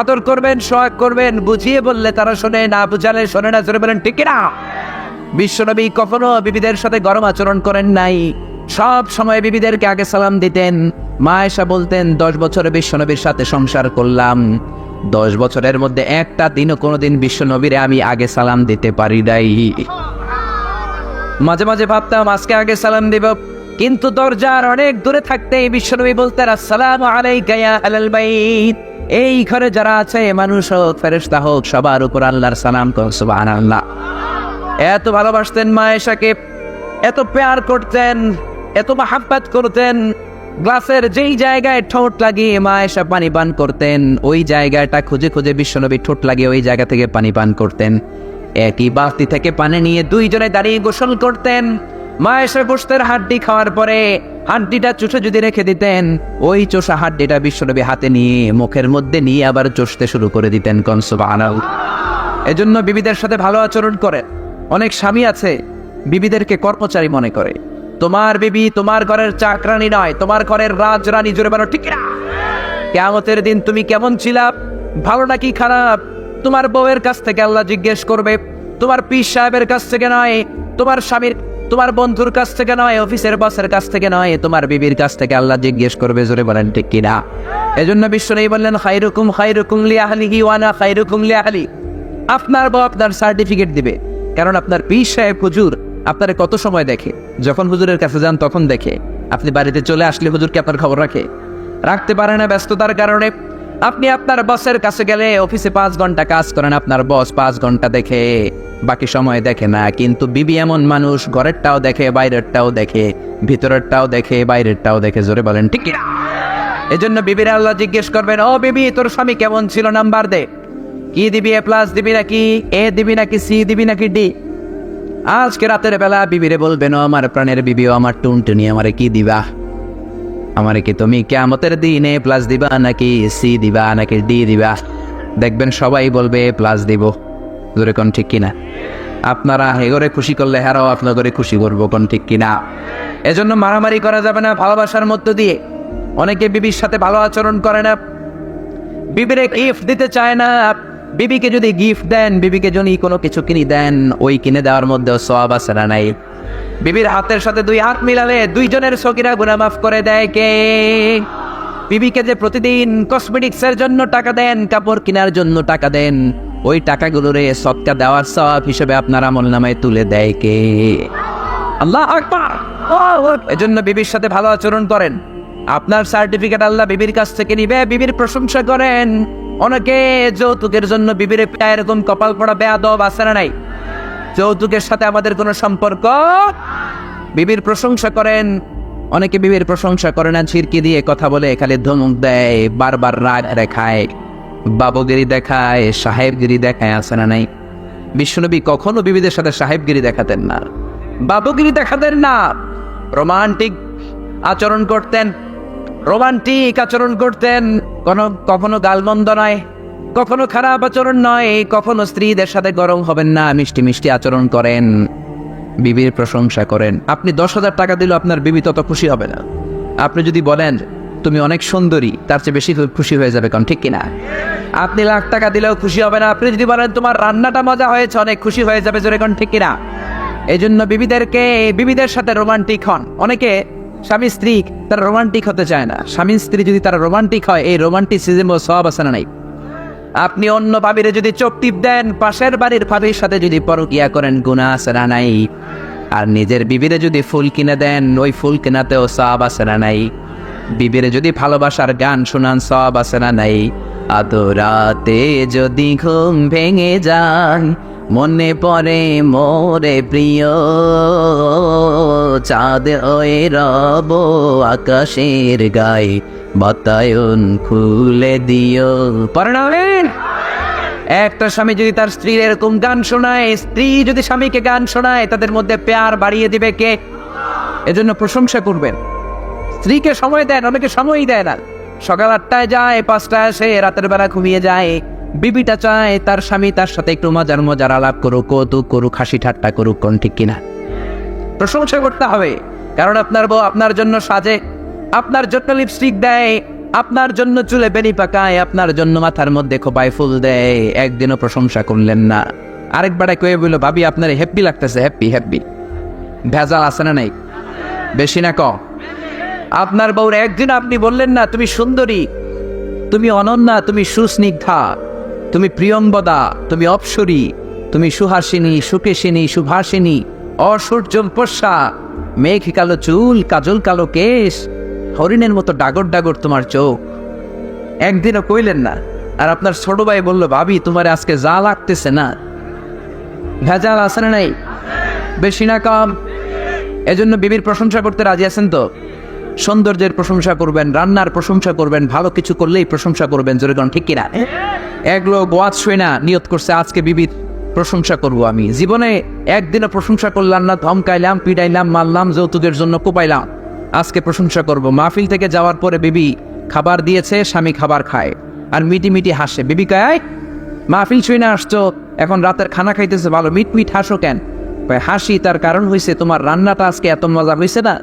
আদর করবেন, সোহাগ করবেন, বুঝিয়ে বললে তারা শোনে, না বুঝালে শোনে না। জোরে বলেন ঠিক কিনা? বিশ্বনবী কখনো বিবিদের সাথে গরম আচরণ করেন নাই, সব সময় বিবিদেরকে আগে সালাম দিতেন। মা আয়েশা বলতেন 10 বছর বিশ্বনবীর সাথে সংসার করলাম, 10 বছরের মধ্যে একটা দিনও কোনোদিন বিশ্বনবীরে আমি আগে সালাম দিতে পারি নাই। মাঝে মাঝে ভাবতাম আজকে আগে সালাম দিব, কিন্তু দরজার অনেক দূরে থাকতে বিশ্বনবী বলতেন আসসালামু আলাইকা ইয়া আহলাল বাইত, এই ঘরে যারা আছে, মানুষ হোক ফেরেশতা হোক, সবার উপর আল্লাহর সালাম করুন, সুবহানাল্লাহ। এত ভালোবাসতেন মা আয়েশাকে, এত প্যার করতেন, এত মাহাব্বত করতেন। গ্লাসের যেই জায়গায় ঠোঁট লাগিয়ে মা আয়েশা পানি পান করতেন, ওই জায়গাটা খুঁজে খুঁজে বিশ্বনবী ঠোঁট লাগিয়ে ওই জায়গা থেকে পানি পান করতেন। একই বালতি থেকে পানি নিয়ে দুইজনে দাঁড়িয়ে গোসল করতেন। মা আয়েশা গোশতের হাড্ডি খাওয়ার পরে হাড্ডিটা চুষে যদি রেখে দিতেন, ওই চোষা হাড্ডিটা বিশ্বনবী হাতে নিয়ে মুখের মধ্যে নিয়ে আবার চষতে শুরু করে দিতেন। কোন সুবহানাল্লাহ। এজন্য বিবিদের সাথে ভালো আচরণ করেন। অনেক স্বামী আছে বিবিদেরকে কর্মচারী মনে করে। তোমার বিবি তোমার ঘরের চাকরানি নয়, তোমার ঘরের রাজরানী। জোরে বলো ঠিক না? কিয়ামতের দিন তুমি কেমন ছিলা, ভালো নাকি খারাপ, তোমার বউয়ের কাছ থেকে আল্লাহ জিজ্ঞেস করবে। তোমার পীর সাহেবের কাছ থেকে নয়, তোমার স্বামীর, তোমার বন্ধুর কাছ থেকে নয়, অফিসের বসের কাছ থেকে নয়, তোমার বিবির কাছ থেকে আল্লাহ জিজ্ঞেস করবে। জোরে বলেন ঠিক কিনা? এজন্য বিশ্বনবী বললেন খায়রুকুম খায়রুকুম লিআহলিহি ওয়া আনা খায়রুকুম লিআহলি। আপনার বউ আপনার সার্টিফিকেট দিবে, কারণ আপনার পীর সাহেব হুজুর আপনারে কত সময় দেখে। যখন হুজুরের কাছে যান তখন দেখে, আপনি বাড়িতে চলে আসলে হুজুর কি আপনার খবর রাখে? রাখতে পারে না, ব্যস্ততার কারণে। আপনি আপনার বসের কাছে গেলে, অফিসে 5 ঘন্টা কাজ করেন, আপনার বস 5 ঘন্টা দেখে, বাকি সময় দেখে না। কিন্তু বিবি এমন মানুষ, ঘরেরটাও দেখে, বাইরেরটাও দেখে, ভিতরেরটাও দেখে, বাইরেরটাও দেখে। জোরে বলেন ঠিক কিনা? এজন্য বিবিরা আল্লাহ জিজ্ঞেস করবেন, ও বিবি তোর স্বামী কেমন ছিল, নাম্বার দে। কি দিবি, A+ দিবি নাকি A দিবি নাকি C দিবি নাকি D? আজকে রাতের বেলা বিবিরে বলবেন, ও আমার প্রাণের বিবি, ও আমার টুনটুনি, আমারে কি দিবা? আমারে কি তুমি কিয়ামতের দিন A+ দিবা নাকি C দিবা নাকি D দিবা? দেখবেন সবাই বলবে A+ দিব। জোরে কোন ঠিক কিনা? আপনারা এগরে খুশি করলে হেরাও আপনার করে খুশি করবো। কোন ঠিক কিনা? এজন্য মারামারি করা যাবে না, ভালোবাসার মধ্য দিয়ে। অনেকে বিবির সাথে ভালো আচরণ করে না, বিবিরে গিফট দিতে চায় না, বিবিকে যদি গিফট দেন, বিবিকে যদি কোনো কিছু কিনে দেন, ওই কিনে দেওয়ার মধ্যে সওয়াব আছে না নাই? বিবির হাতের সাথে দুই হাত মিলালে দুইজনের সগীরা গুনাহ মাফ করে দেয় কে? বিবিকে যে প্রতিদিন কসমেটিক্সের জন্য টাকা দেন, কাপড় কেনার জন্য টাকা দেন, ওই টাকাগুলোরে সদকা দেওয়ার সওয়াব হিসেবে আপনার আমলনামায় তুলে দেয় কে? আল্লাহ আকবার। এজন্য বিবির সাথে ভালো আচরণ করেন। আপনার সার্টিফিকেট আল্লাহ বিবির কাছ থেকে নিবে, বিবির প্রশংসা করেন। অনেকে যৌতুকের জন্য বিবির এরকম কপাল পড়া বেয়াদব আছে না নাই? যৌতুকের সাথে আমাদের কোনো সম্পর্ক। বিবির প্রশংসা করেন। অনেকে বিবির প্রশংসা করে না, ছিরকি দিয়ে কথা বলে, খালি ধমক দেয়, বারবার রাগ দেখায়, বাবুগিরি দেখায়, সাহেবগিরি দেখায়, আছে না নাই? বিশ্বনবী কখনো বিবিদের সাথে সাহেবগিরি দেখাতেন না, বাবুগিরি দেখাতেন না। রোমান্টিক আচরণ করতেন, রোমান্টিক আচরণ করতেন। কখনো গালমন্দ নয়, কখনো খারাপ আচরণ নয়, কখনো স্ত্রীদের সাথে গরম হবেন না, মিষ্টি মিষ্টি আচরণ করেন, বিবির প্রশংসা করেন। আপনি 10,000 টাকা দিলেও আপনার বিবি তত খুশি হবে না। আপনি যদি বলেন তুমি অনেক সুন্দরী, তার চেয়ে বেশি খুশি হয়ে যাবে, কারণ ঠিক কিনা? আপনি লাখ টাকা দিলেও খুশি হবে না। আপনি যদি বলেন তোমার রান্নাটা মজা হয়েছে, অনেক খুশি হয়ে যাবে, জোরে কোন ঠিক কিনা? এই জন্য বিবিদের সাথে রোমান্টিক হন। অনেকে স্বামী স্ত্রী তারা রোমান্টিক হতে চায় না। স্বামী স্ত্রী যদি তারা রোমান্টিক হয়, এই রোমান্টিসিজম সওয়াব আছে না নাই? আপনি অন্য ভাবিরে যদি চোখ টিপ দেন, পাশের বাড়ির ভাবির সাথে যদি পরকিয়া করেন, গুনাহ আছে না নাই? আর নিজের বিবিরে যদি ফুল কিনে দেন, ওই ফুল কেনাতেও সওয়াব আছে না নাই? বিবিরে যদি ভালোবাসার গান শোনান, সওয়াব আছে না নাই? আদরাতে যদি ঘুম ভেঙে যান, মনে পড়ে মোরে প্রিয়, চাঁদ হয়ে রব আকাশের গায়ে, বাতায়ন খুলে দিও। পরিণামেন একটা স্বামী যদি তার স্ত্রীর এরকম গান শোনায়, স্ত্রী যদি স্বামীকে গান শোনায়, তাদের মধ্যে প্যার বাড়িয়ে দিবে কে? এজন্য প্রশংসা করবেন। স্ত্রীকে সময় দেন, অনেকে সময়ই দেয় না। সকাল 8টায় যায়, 5টায় আসে, রাতের বেলা ঘুমিয়ে যায়। বিবিটা চায় তার স্বামী তার সাথে একটু মজার আলাপ করুক, কৌতুক করুক, হাসি ঠাট্টা করুক, কোন ঠিক কিনা? প্রশংসা করতে হবে। কারণ আপনার বউ আপনার জন্য সাজে, আপনার জন্য লিপস্টিক দেয়, আপনার জন্য চুলে বেনি পাকায়, আপনার জন্য মাথার মধ্যে খোপায় ফুল দেয়। একদিনও প্রশংসা করলেন না। আরেকবার কয়ে বলল, ভাবি আপনার হ্যাপি লাগতেছে, হ্যাপি। ভেজাল আছে না নাই? বেশি না কম? আপনার বউর একদিন আপনি বললেন না তুমি সুন্দরী, তুমি অনন্যা, তুমি সুস্নিগ্ধা, তুমি প্রিয়ম্বদা, তুমি অপ্সরী, তুমি সুহাসিনী, সুকেশিনী, সুভাষিনী, অসূর্যল পোষা, মেঘ কালো চুল, কাজল কালো কেশ, হরিণের মতো ডাগর ডাগর তোমার চোখ। একদিনও কইলেন না। আর আপনার ছোট ভাই বলল, ভাবি তোমার আজকে যা লাগতেছে না। ভেজাল আছে না নাই? বেশি না কম? এজন্য বিবির প্রশংসা করতে রাজি আছেন তো? সৌন্দর্যের প্রশংসা করবেন, রান্নার প্রশংসা করবেন, ভালো কিছু করলেই প্রশংসা করবেন, জোরে কোন ঠিক কিনা? এক লোক ওয়াজ শুনে না নিয়ত করছে আজকে বিবির প্রশংসা করব আমি। জীবনে একদিনও প্রশংসা করলাম না, ধমকাইলাম, পিটাইলাম, মারলাম, যৌতুকের জন্য কোপাইলাম। আজকে প্রশংসা করব। মাহফিল থেকে যাওয়ার পরে বিবি খাবার দিয়েছে, স্বামী খাবার খায় আর মিটি মিটি হাসে। বিবি কয়, মাহফিল শুনে আসছো, এখন রাতের খানা খাইতেছে, ভালো মিট হাসো কেন? হাসি তার কারণ হয়েছে তোমার রান্নাটা আজকে এত মজা হয়েছে না,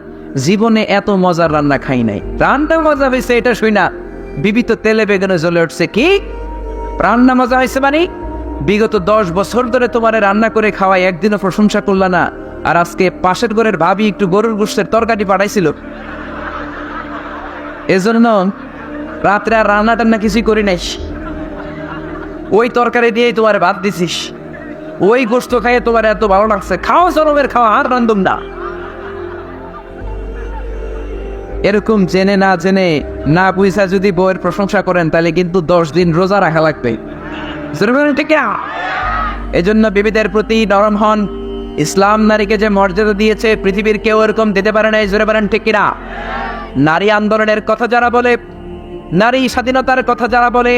জীবনে এত মজার রান্না খাই নাই। রান্না মজা হয়েছে এটা শুই না, বিবি তো তেলে বেগুনে জ্বলে উঠছে। কি রান্না মজা হয়েছে মানে? বিগত 10 বছর ধরে তোমার রান্না করে খাওয়াই, একদিনও প্রশংসা করলা না। আর আজকে পাশের ঘরের ভাবি একটু গরুর গোশতের তরকারি পাঠাইছিল, এজন্য রাত্রে আর রান্না টান্না কিছুই করি নাই। ওই তরকারি দিয়েই তোমার ভাত দিছিস, ওই গোশত খাইয়ে তোমার এত ভালো লাগছে, খাওয়া জনমের খাওয়া, আর রান্ধুম না। এরকম জেনে না জেনে না বুঝা যদি বউয়ের প্রশংসা করেন, তাহলে কিন্তু 10 দিন রোজা রাখা লাগবে। এজন্য বিবিদের প্রতি নরম হন। ইসলাম নারীকে যে মর্যাদা দিয়েছে, পৃথিবীর কেউ এরকম দিতে পারে না, জোরে বলেন ঠিক কিনা? নারী আন্দোলনের কথা যারা বলে, নারী স্বাধীনতার কথা যারা বলে,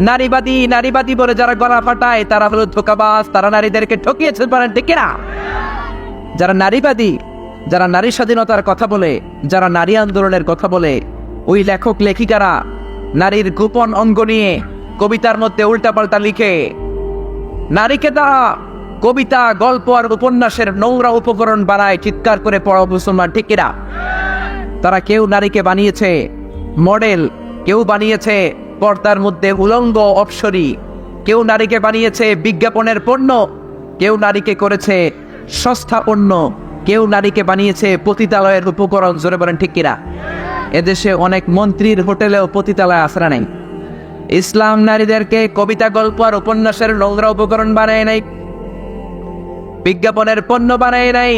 নারীবাদী বলে যারা গলা ফাটায়, তারা হলো ধোঁকাবাজ, তারা নারীদেরকে ঠকিয়েছে, বলেন ঠিক কিনা? যারা নারীবাদী, যারা নারী স্বাধীনতার কথা বলে, যারা নারী আন্দোলনের কথা বলে, ওই লেখক লেখিকারা নারীর গোপন অঙ্গ নিয়ে কবিতার মধ্যে উল্টাপাল্টা লিখে নারীকে তারা কবিতা, গল্প আর উপন্যাসের নোংরা উপকরণ বানায়, চিৎকার করে পড়া মুসলমান ঠিক কিনা? তারা কেউ নারীকে বানিয়েছে মডেল, কেউ বানিয়েছে পর্দার মধ্যে উলঙ্গ অপ্সরী, কেউ নারীকে বানিয়েছে বিজ্ঞাপনের পণ্য, কেউ নারীকে করেছে সস্তা পণ্য, কেউ নারীকে বানিয়েছে পতিতালয়ের উপকরণ। জোরে বলেন ঠিক কিনা? এদেশে অনেক মন্ত্রীর হোটেলেও পতিতালয় আশ্রা নেই। ইসলাম নারীদেরকে কবিতা, গল্প আর উপন্যাসের নোংরা উপকরণ বানায় নাই, বিজ্ঞাপনের পণ্য বানায় নাই,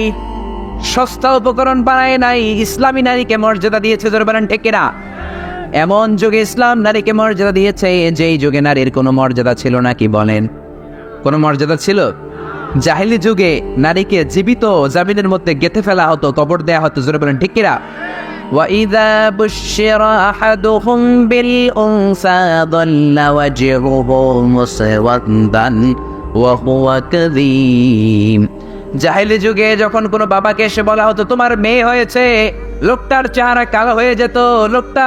সস্তা উপকরণ বানায় নাই। ইসলামী নারীকে মর্যাদা দিয়েছে। জোরে বলেন ঠিক কিনা? এমন যুগে ইসলাম নারীকে মর্যাদা দিয়েছে যেই যুগে নারীর কোনো মর্যাদা ছিল না। কি বলেন? কোনো মর্যাদা ছিল? জাহিলি যুগে নারীকে জীবিত জামিনের মধ্যে গেঁথে ফেলা হতো, কবর দেয়া হতো। জোরে বলেন ঠিক কিনা? وَإِذَا بُشِّرَ أَحَدُهُم بِالْأُنثَىٰ ظَلَّ وَجْهُهُ مُسْوَدًّا وَهُوَ كَظِيمٌ। জাহিলি যুগে যখন কোনো বাবাকে এসে বলা হতো তোমার মেয়ে হয়েছে, লোকটার চেহারা কালো হয়ে যেত, লোকটা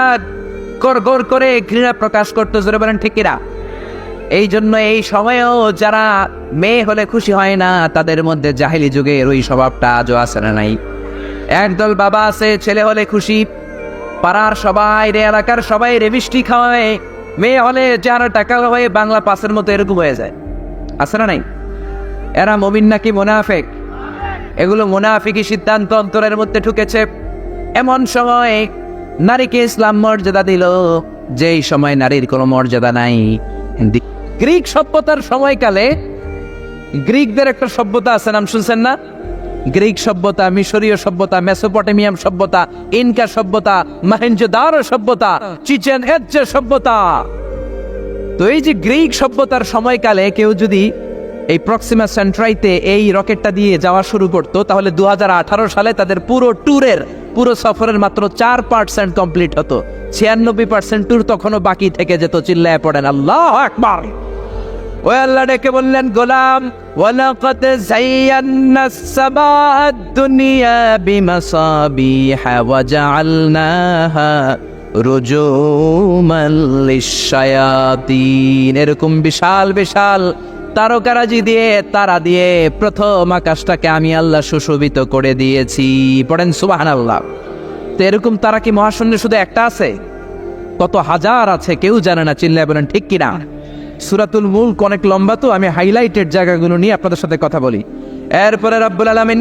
গড়গড় করে ঘৃণা প্রকাশ করতো। জোরে বলেন ঠিক কিনা? এই জন্য এই সময়েও যারা মেয়ে হলে খুশি হয় না, তাদের মধ্যে জাহিলি যুগের ওই স্বভাবটা আজও আছে না নাই? একদল বাবা আছে, ছেলে হলে খুশি, পাড়ার সবাই রে, এলাকার সবাই রে মিষ্টি খাওয়ায়, মেয়ে হলে চেহারা টাকা হয়ে বাংলা পাসের মতো এরকম হয়ে যায়। আছে না নাই? এরা মুমিন নাকি মুনাফিক? এগুলো মুনাফিকি সিদ্ধান্ত অন্তরের মধ্যে ঢুকেছে। এমন সময় নারীকে ইসলাম মর্যাদা দিল যেই সময় নারীর কোনো মর্যাদা নাই। গ্রিক সভ্যতার সময়কালে গ্রিকদের একটা সভ্যতা আছে, নাম শুনছেন না? গ্রিক সভ্যতা, মিশরীয় সভ্যতা, মেসোপটেমিয়াম সভ্যতা, ইনকা সভ্যতা, মহেঞ্জোদারো সভ্যতা, চিচেন ইৎজা সভ্যতা। তো এই যে গ্রিক সভ্যতার সময়কালে কেউ যদি এই প্রক্সিমা সেন্ট্রাইতে এই রকেটটা দিয়ে যাওয়া শুরু করতো, তাহলে 2018 সালে তাদের পুরো সফরের মাত্র 4% কমপ্লিট হতো। 96% ট্যুর তখনও বাকি থেকে যেত। চিল্লায় পড়েন আল্লাহু আকবার। ওই আল্লাহ ডেকে বললেন, গোলাম ওয়ালাকাদ যায়্যানাস সামাআদ দুনিয়া বিমাসাবিহা ওয়া জাআলনাহা রুজুমান লিশ-শায়াতিন। এরকম বিশাল বিশাল তারকারাজি দিয়ে, তারা দিয়ে প্রথম আকাশটাকে আমি আল্লাহ সুশোভিত করে দিয়েছি। পড়েন সুবহানাল্লাহ। তো এরকম তারা কি মহাশূন্যে শুধু একটা আছে? কত হাজার আছে কেউ জানে না। চিল্লায় বলেন ঠিক কিনা? সূরাতুল মুলক অনেক লম্বা, তো আমি হাইলাইটেড জায়গাগুলো নিয়ে আপনাদের সাথে কথা বলি। এরপরে রব্বুল আলামিন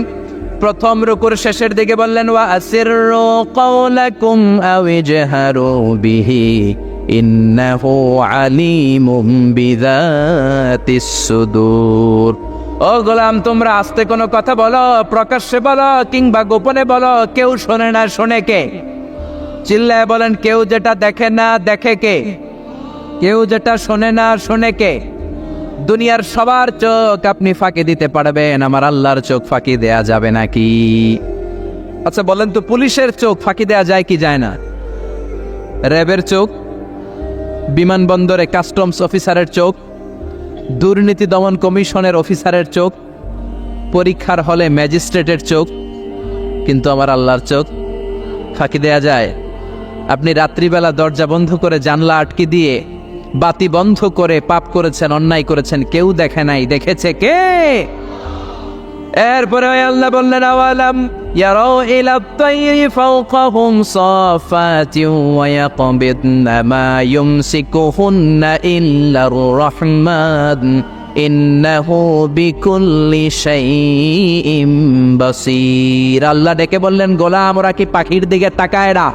প্রথম রুকুর শেষের দিকে বললেন, ওয়া আসিররু কাওলাকুম আও ইজহারু বিহি ইন্নাহু আলিমুম বিযাতিস সুদূর। ও গোলাম, তোমরা আস্তে কোনো কথা বলো, প্রকাশ্যে বলো কিংবা গোপনে বলো, কেউ শোনে না, শোনে কে? চিল্লায় বলেন, কেউ যেটা দেখে না দেখে কে? কেউ যেটা শোনে না শোনে কে? দুনিয়ার সবার চোখ আপনি ফাঁকি দিতে পারবেন, আমার আল্লাহর চোখ ফাঁকি দেয়া যাবে নাকি? আচ্ছা বলেন তো, পুলিশের চোখ ফাঁকি দেয়া যায় কি যায় না? র্যাবের চোখ, বিমানবন্দরে কাস্টমস অফিসারের চোখ, দুর্নীতি দমন কমিশনের অফিসারের চোখ, পরীক্ষার হলে ম্যাজিস্ট্রেটের চোখ, কিন্তু আমার আল্লাহর চোখ ফাঁকি দেয়া যায়? আপনি রাত্রিবেলা দরজা বন্ধ করে, জানলা আটকে দিয়ে, বাতি বন্ধ করে পাপ করেছেন, অন্যায় করেছেন, কেউ দেখে নাই, দেখেছে কে? এরপরে আল্লাহ বললেন, আওয়ালাম ইয়ারাউ ইলা তাইরি ফাওকাহুম সাফাতিন ওয়া ইয়াকবিদনা মা ইউমসিকুহুন্না ইল্লার রাহমান ইন্নাহু বিকুল্লি শাইইন বাসীর। আল্লাহ ডেকে বললেন, গোলাম ওরা কি পাখির দিকে তাকায় না?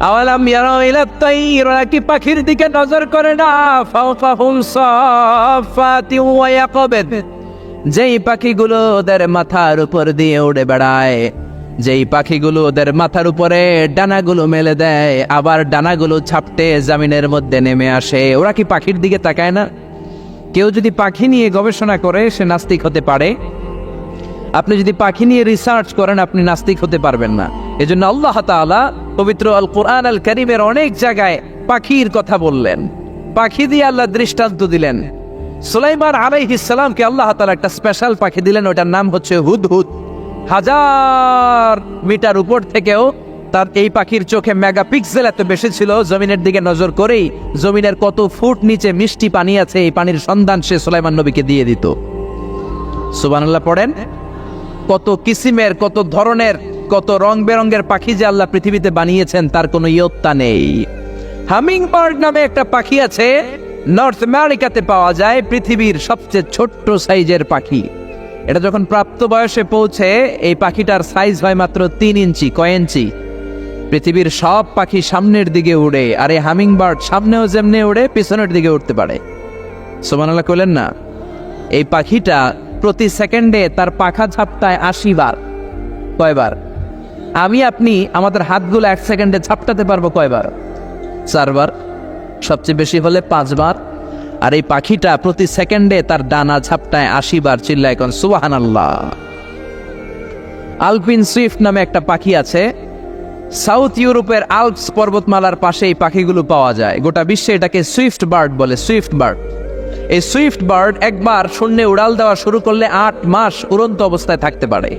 আওয়ালাম ইয়ারাউ ইলা তাইর, ওরা কি পাখির দিকে নজর করে না? ফাওকাহুম সাফাতিন ওয়া ইয়াকবিদ, যেই পাখিগুলো ওদের মাথার উপর দিয়ে উড়ে বেড়ায়, যেই পাখিগুলো ওদের মাথার উপরে ডানাগুলো মেলে দেয়, আবার ডানাগুলো ছাপটে জমিনের মধ্যে নেমে আসে, ওরা কি পাখির দিকে তাকায় না? কেউ যদি পাখি নিয়ে গবেষণা করে সে নাস্তিক হতে পারে। আপনি যদি পাখি নিয়ে রিসার্চ করেন আপনি নাস্তিক হতে পারবেন না। এজন্য আল্লাহ তাআলা পবিত্র আল কোরআন আল কারীমের অনেক জায়গায় পাখির কথা বললেন, পাখি দিয়ে আল্লাহ দৃষ্টান্ত দিলেন। সুলাইমান আলাইহিস সালামকে আল্লাহ তাআলা একটা স্পেশাল পাখি দিলেন, ওটার নাম হচ্ছে হুদহুদ। 1000 মিটার উপর থেকেও তার এই পাখির চোখে মেগাপিক্সেল এত বেশি ছিল, জমিনের দিকে নজর করেই জমিনের কত ফুট নিচে মিষ্টি পানি আছে এই পানির সন্ধান সে সুলাইমান নবীকে দিয়ে দিত। সুবহানাল্লাহ পড়েন। কত কিসিমের, কত ধরনের, কত রং বেরঙের পাখি যে আল্লাহ পৃথিবীতে বানিয়েছেন তার কোনো ইয়ত্তা নেই। হামিং বার্ড নামে একটা পাখি আছে, নর্থ আমেরিকাতে পাওয়া যায় পৃথিবীর সবচেয়ে ছোট্ট সাইজের পাখি। এটা যখন প্রাপ্ত বয়সে পৌঁছে এই পাখিটার সাইজ হয় মাত্র 3 ইঞ্চি। কয় ইঞ্চি? পৃথিবীর সব পাখি সামনের দিকে উড়ে, আর এই হামিং বার্ড সামনেও যেমনি উড়ে পিছনের দিকে উঠতে পারে। সুবহানাল্লাহ কইলেন না? এই পাখিটা প্রতি সেকেন্ডে তার পাখা ঝাপটায় 80 বার। কয়বার? আমি আপনি আমাদের হাতগুলো 1 সেকেন্ডে ঝাপটাতে পারবো কয়বার? 4 বার, সবচেয়ে বেশি হলে 5 বার। আর এই পাখিটা প্রতি সেকেন্ডে তার ডানা ঝাপটায় 80 বার। চিল্লায় এখন সুবহানাল্লাহ। আলপিন সুইফট নামে একটা পাখি আছে। সাউথ ইউরোপের আল্পস পর্বতমালার পাশে এই পাখিগুলো পাওয়া যায়। গোটা বিশ্বে এটাকে সুইফট বার্ড বলে, সুইফট বার্ড। এই সুইফট বার্ড একবার শূন্যে উড়াল দেওয়া শুরু করলে 8 মাস উড়ন্ত অবস্থায় থাকতে পারে।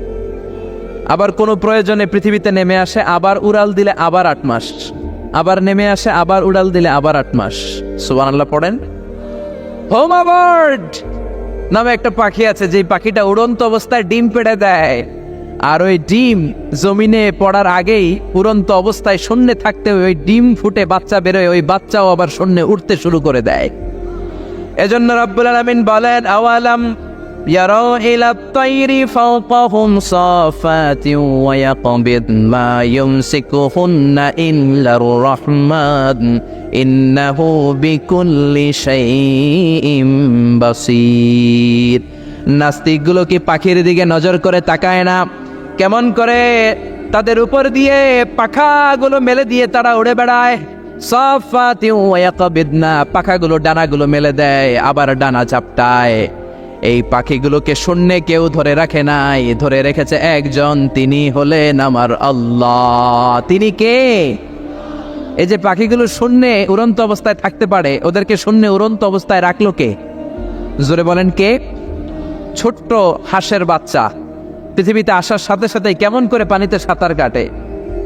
আবার কোনো প্রয়োজনে পৃথিবীতে নেমে আসে, আবার উড়াল দিলে আবার 8 মাস, আবার নেমে আসে, আবার উড়াল দিলে আবার 8 মাস। সুবহানাল্লাহ পড়েন। হোমা বার্ড নামে একটা পাখি আছে, যে পাখিটা উড়ন্ত অবস্থায় ডিম পেড়ে দেয়, আর ওই ডিম জমিনে পড়ার আগেই উড়ন্ত অবস্থায় শূন্যে থাকতে ওই ডিম ফুটে বাচ্চা বেরোয়, ওই বাচ্চাও আবার শূন্যে উঠতে শুরু করে দেয়। এজন্য রব্বুল আলামিন বলেন, আওয়ালাম ইয়ারাউ ইলাত তায়রি ফাওকাহুম সাফাতিন ওয়া ইয়াকবিদ মা ইউমসিকুহুন্না ইল্লার রাহমান ইন্নাহু বিকুল্লি শাইইন বাসীর। নাস্তিকগুলো কি পাখির দিকে নজর করে তাকায় না? কেমন করে তাদের উপর দিয়ে পাখাগুলো মেলে দিয়ে তারা উড়ে বেড়ায়। সাফাতিন ওয়া ইয়াকবিদনা, পাখাগুলো ডানাগুলো মেলে দেয়, আবার ডানা ঝাপটায়। এই পাখিগুলোকে শূন্যে কেউ ধরে রাখে নাই, ধরে রেখেছে একজন, তিনি হলেন আমার আল্লাহ। তিনি কে? এই যে পাখিগুলো শূন্যে উড়ন্ত অবস্থায় থাকতে পারে, ওদেরকে শূন্যে উড়ন্ত অবস্থায় রাখলো কে? জোরে বলেন কে? ছোট্ট হাঁসের বাচ্চা পৃথিবীতে আসার সাথে সাথে কেমন করে পানিতে সাঁতার কাটে?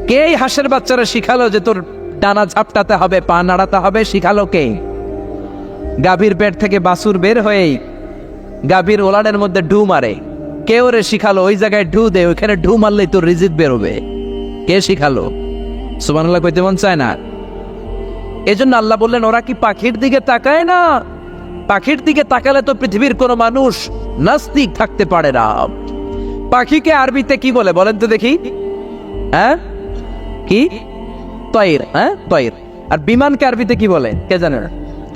কে এই হাঁসের বাচ্চারা শিখালো যে তোর ডানা ঝাপটাতে হবে, পা নাড়াতে হবে? শিখালো কে? গাভীর পেট থেকে বাছুর বের হয়েই গাভীর ওলানের মধ্যে ঢু মারে। কে ওরে শিখালো ওই জায়গায় ঢু দে, ওইখানে ঢু মারলেই তোর রিজিক বেরোবে? কে শিখালো? সুবহানাল্লাহ কইতে মন চায় না? এজন্য আল্লাহ বললেন, ওরা কি পাখির দিকে তাকায় না? পাখির দিকে তাকালে তো পৃথিবীর কোনো মানুষ নাস্তিক থাকতে পারে না। পাখিকে আরবিতে কি বলে বলেন তো দেখি? হ্যাঁ, কি? তয়ের। হ্যাঁ, তয়ের। আর বিমানকে আরবিতে কি বলে কে জানে?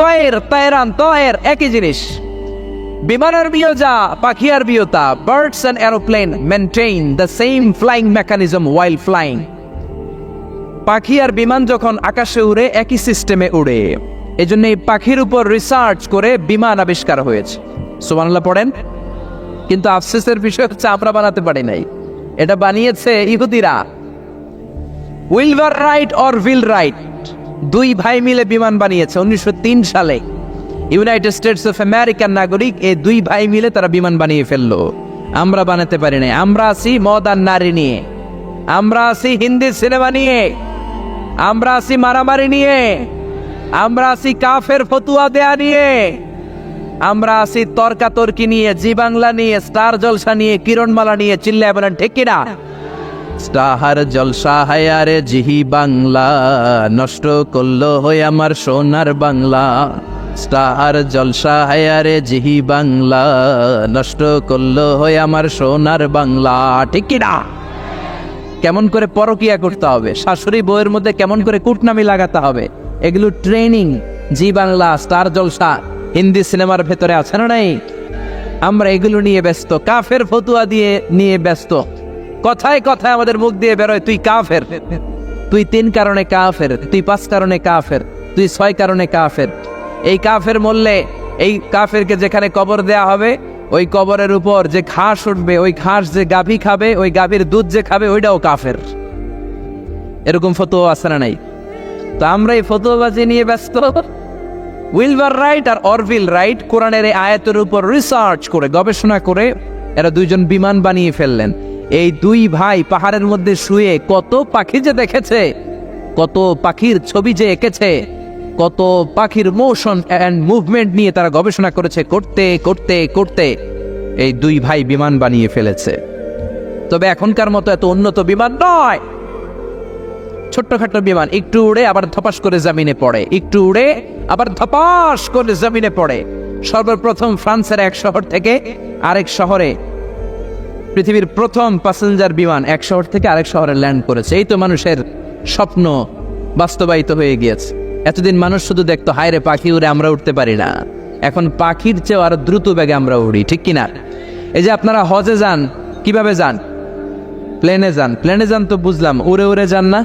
তয়ের, তয়রান, তয়ের একই জিনিস। বিমান আরবিও যা, পাখি আরবিও তা। Birds and aeroplane maintain the same flying mechanism while flying. পাখি আর বিমান যখন আকাশে উড়ে একই সিস্টেমে উড়ে। এজন্য এই পাখির উপর রিসার্চ করে বিমান আবিষ্কার হয়েছে। সুবহানাল্লাহ পড়েন। কিন্তু আফসোসের বিষয় হচ্ছে আমরা বানাতে পারি নাই, এটা বানিয়েছে ইহুদিরা। উইলভার রাইট অর উইল রাইট, দুই ভাই মিলে বিমান বানিয়েছে 1903 সালে। ইউনাইটেড স্টেটস অফ আমেরিকার নাগরিক, এই দুই ভাই মিলে তারা বিমান বানিয়ে ফেললো। আমরা বানাতে পারি নাই। আমরা আছি মদ আর নারী নিয়ে, আমরা আছি হিন্দি সিনেমা নিয়ে, আমরা আছি মারামারি নিয়ে, আমরা আছি কাফের ফতুয়া দেয়া নিয়ে, আমরা আছি তর্কাতর্কি নিয়ে, জি বাংলা নিয়ে, স্টার জলসা নিয়ে, কিরণমালা নিয়ে। চিল্লায় বলেন ঠিক কিনা? স্টার জলসা হায়ারে জিহি বাংলা, নষ্ট করলো হয়ে আমার সোনার বাংলা। স্টার জলসা হায়ারে জিহি বাংলা, নষ্ট করলো হয়ে আমার সোনার বাংলা। ঠিক কিনা? কেমন করে পরকিয়া করতে হবে, শাশুড়ি বউয়ের মধ্যে কেমন করে কুটনামি লাগাতে হবে, এগুলো ট্রেনিং জি বাংলা, স্টার জলসা, হিন্দি সিনেমার ভেতরে আছে না নাই? আমরা এগুলো নিয়ে ব্যস্ত, কাফের ফতুয়া দিয়ে নিয়ে ব্যস্ত। কথায় কথায় আমাদের মুখ দিয়ে বেরোয়, তুই কাফের, তুই 3 কারণে কাফের, তুই 5 কারণে কাফের, তুই 6 কারণে কাফের। এই কাফের মরলে এই কাফেরকে যেখানে কবর দেয়া হবে, ওই কবরের উপর যে ঘাস উঠবে, ওই ঘাস যে গাভী খাবে, ওই গাভীর দুধ যে খাবে, ওইটাও কাফের। এরকম ফতোয়া আছে না নাই? তো আমরা এই ফতোয়াবাজি নিয়ে ব্যস্ত। উইলভার রাইট আর অরভিল রাইট কোরআনের এই আয়াতের উপর রিসার্চ করে, গবেষণা করে এরা দুইজন বিমান বানিয়ে ফেললেন। এই দুই ভাই পাহাড়ের মধ্যে শুয়ে কত পাখি যে দেখেছে, কত পাখির ছবি যে এঁকেছে, কত পাখির মোশন অ্যান্ড মুভমেন্ট নিয়ে তারা গবেষণা করেছে। করতে করতে করতে এই দুই ভাই বিমান বানিয়ে ফেলেছে। তবে এখনকার মতো এত উন্নত বিমান নয়, ছোট্টখাটো বিমান, একটু উড়ে আবার ধপাস করে জমিনে পড়ে, একটু উড়ে আবার ধপাস করে জমিনে পড়ে। সর্বপ্রথম ফ্রান্সের এক শহর থেকে আরেক শহরে পৃথিবীর প্রথম প্যাসেঞ্জার বিমান এক শহর থেকে আরেক শহরে ল্যান্ড করেছে। এই তো মানুষের স্বপ্ন বাস্তবায়িত হয়ে গিয়েছে। এতদিন মানুষ শুধু দেখতো হায় রে পাখি উড়ে, আমরা উঠতে পারি না। এখন পাখির চেয়েও আরো দ্রুত বেগে আমরা উড়ি, ঠিক কিনা? এই যে আপনারা হজে যান, কিভাবে যান? প্লেনে যান। প্লেনে যান তো বুঝলাম, উড়ে উড়ে যান না?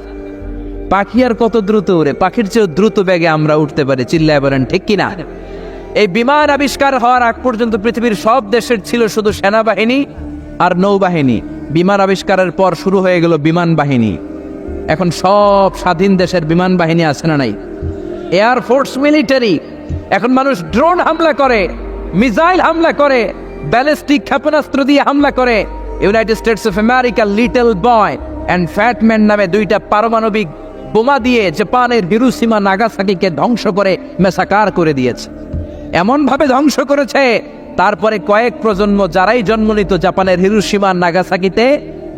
পাখি আর কত দ্রুত উড়ে, পাখির চেয়েও দ্রুত বেগে আমরা উঠতে পারি, চিল্লায় বলেন ঠিক কিনা? এই বিমান আবিষ্কার হওয়ার আগ পর্যন্ত পৃথিবীর সব দেশের ছিল শুধু সেনাবাহিনী আর নৌবাহিনী। বিমান আবিষ্কারের পর শুরু হয়ে গেল বিমান বাহিনী। এখন সব স্বাধীন দেশের বিমান বাহিনী আছে না নাই? Air force, military. এখন মানুষ ড্রোন হামলা করে, মিসাইল হামলা করে, ব্যালিস্টিক ক্ষেপণাস্ত্র দিয়ে হামলা করে। United states of America little boy and fat man নামে দুইটা পারমাণবিক বোমা দিয়ে জাপানের হিরোশিমা নাগাসাকিকে ধ্বংস করে মেসাকার করে দিয়েছে। এমন ভাবে ধ্বংস করেছে, তারপরে কয়েক প্রজন্ম যারাই জন্ম নিত জাপানের হিরোশিমা নাগাসাকিতে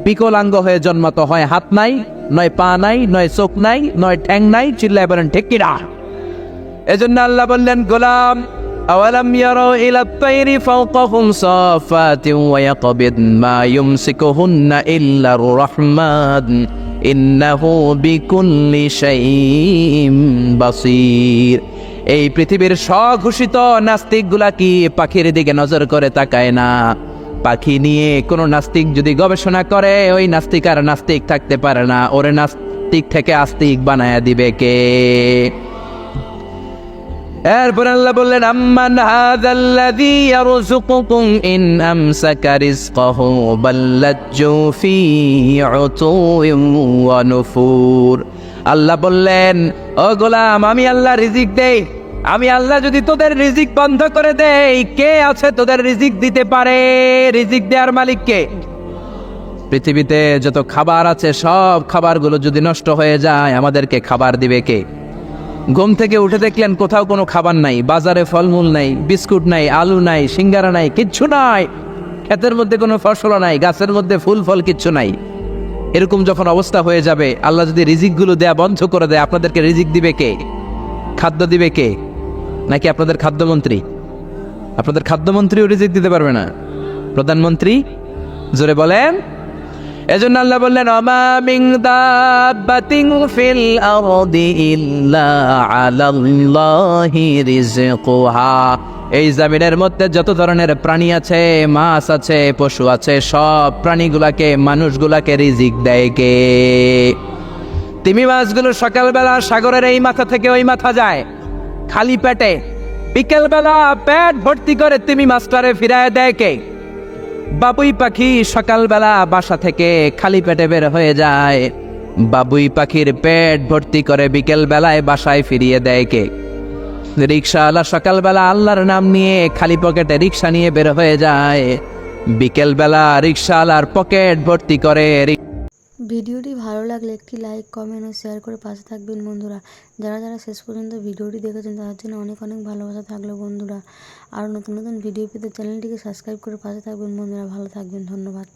বিকলাঙ্গ হয়ে জন্মাতো হয়। হাত নাই, নয় পা নাই, নয় চোখ নাই, নয় ঠ্যাং নাই, চিল্লায় বলেন ঠিক কিনা? এজন্য আল্লাহ বললেন, গোলাম আওয়ালাম ইয়ারাউ ইলা আত-তায়রি ফাওকাহুম সাফাতিন ওয়া ইয়াকবিদ মা ইউমসিকুহুন্না ইল্লার রাহমান ইন্নাহু বিকুল্লি শাইইন বাসীর। এই পৃথিবীর স্বঘোষিত নাস্তিকগুলা কি পাখির দিকে নজর করে তাকায় না? পাখি নিয়ে কোনো নাস্তিক যদি গবেষণা করে, ওই নাস্তিক আর নাস্তিক থাকতে পারে না। ওরে নাস্তিক থেকে আস্তিক বানায়া দিবে কে? এরপর আল্লাহ বললেন, আম্মান হাযাল্লাযী ইয়ারযুকুকুম ইন আমসাকা রিজকাহু বাল্লাজ্জু ফী উতুইন ওয়া নুফুর। আল্লাহ বললেন, ও গোলাম, আমি আল্লাহ রিজিক দেই। আমি আল্লাহ যদি তোদের রিজিক বন্ধ করে দেই, কে আছে তোদের রিজিক দিতে পারে? রিজিক দেওয়ার মালিক কে? পৃথিবীতে যত খাবার আছে সব খাবারগুলো যদি নষ্ট হয়ে যায়, আমাদেরকে খাবার দিবে কে? ঘুম থেকে উঠে দেখলেন কোথাও কোনো খাবার নাই, বাজারে ফলমূল নাই, বিস্কুট নাই, আলু নাই, সিঙ্গারা নাই, কিচ্ছু নাই। ক্ষেতের মধ্যে কোনো ফসল নাই, গাছের মধ্যে ফুল ফল কিচ্ছু নাই। এরকম যখন অবস্থা হয়ে যাবে, আল্লাহ যদি রিজিকগুলো দেয়া বন্ধ করে দেয়, আপনাদেরকে রিজিক দিবে কে? খাদ্য দিবে কে? নাকি আপনাদের খাদ্যমন্ত্রী? আপনাদের খাদ্যমন্ত্রীও রিজিক দিতে পারবে না? প্রধানমন্ত্রী? জোরে বলেন। এজন্য আল্লাহ বললেন, ওমা মিন দাব্বাতিন ফিল আরদি ইল্লা আলাল্লাহি রিজকুহা। এই জমিনের মধ্যে যত ধরনের প্রাণী আছে, মাছ আছে, পশু আছে, সব প্রাণীগুলাকে, মানুষগুলাকে রিজিক দেয় কে? তিমি মাছগুলো সকালবেলা সাগরের এই মাথা থেকে ওই মাথা যায় খালি পেটে, বিকেলবেলা পেট ভর্তি করে তিমি মাছটারে ফিরায় দেয় কে? বাবুই পাখি সকালবেলা বাসা থেকে খালি পেটে বের হয়ে যায়, বাবুই পাখির পেট ভর্তি করে বিকেল বেলায় বাসায় ফিরিয়ে দেয় কে? রিক্সাওয়ালা সকালবেলা আল্লাহর নাম নিয়ে খালি পকেটে রিক্সা নিয়ে বের হয়ে যায়, বিকেল বেলা রিক্সাওয়ালার পকেট ভর্তি করে। ভিডিওটি ভালো লাগলে একটি লাইক, কমেন্ট ও শেয়ার করে পাশে থাকবেন বন্ধুরা। যারা যারা শেষ পর্যন্ত ভিডিওটি দেখেছেন তাদের জন্য অনেক অনেক ভালোবাসা থাকলো বন্ধুরা। আর নতুন নতুন ভিডিও পেতে চ্যানেলটিকে সাবস্ক্রাইব করে পাশে থাকবেন বন্ধুরা। ভালো থাকবেন, ধন্যবাদ।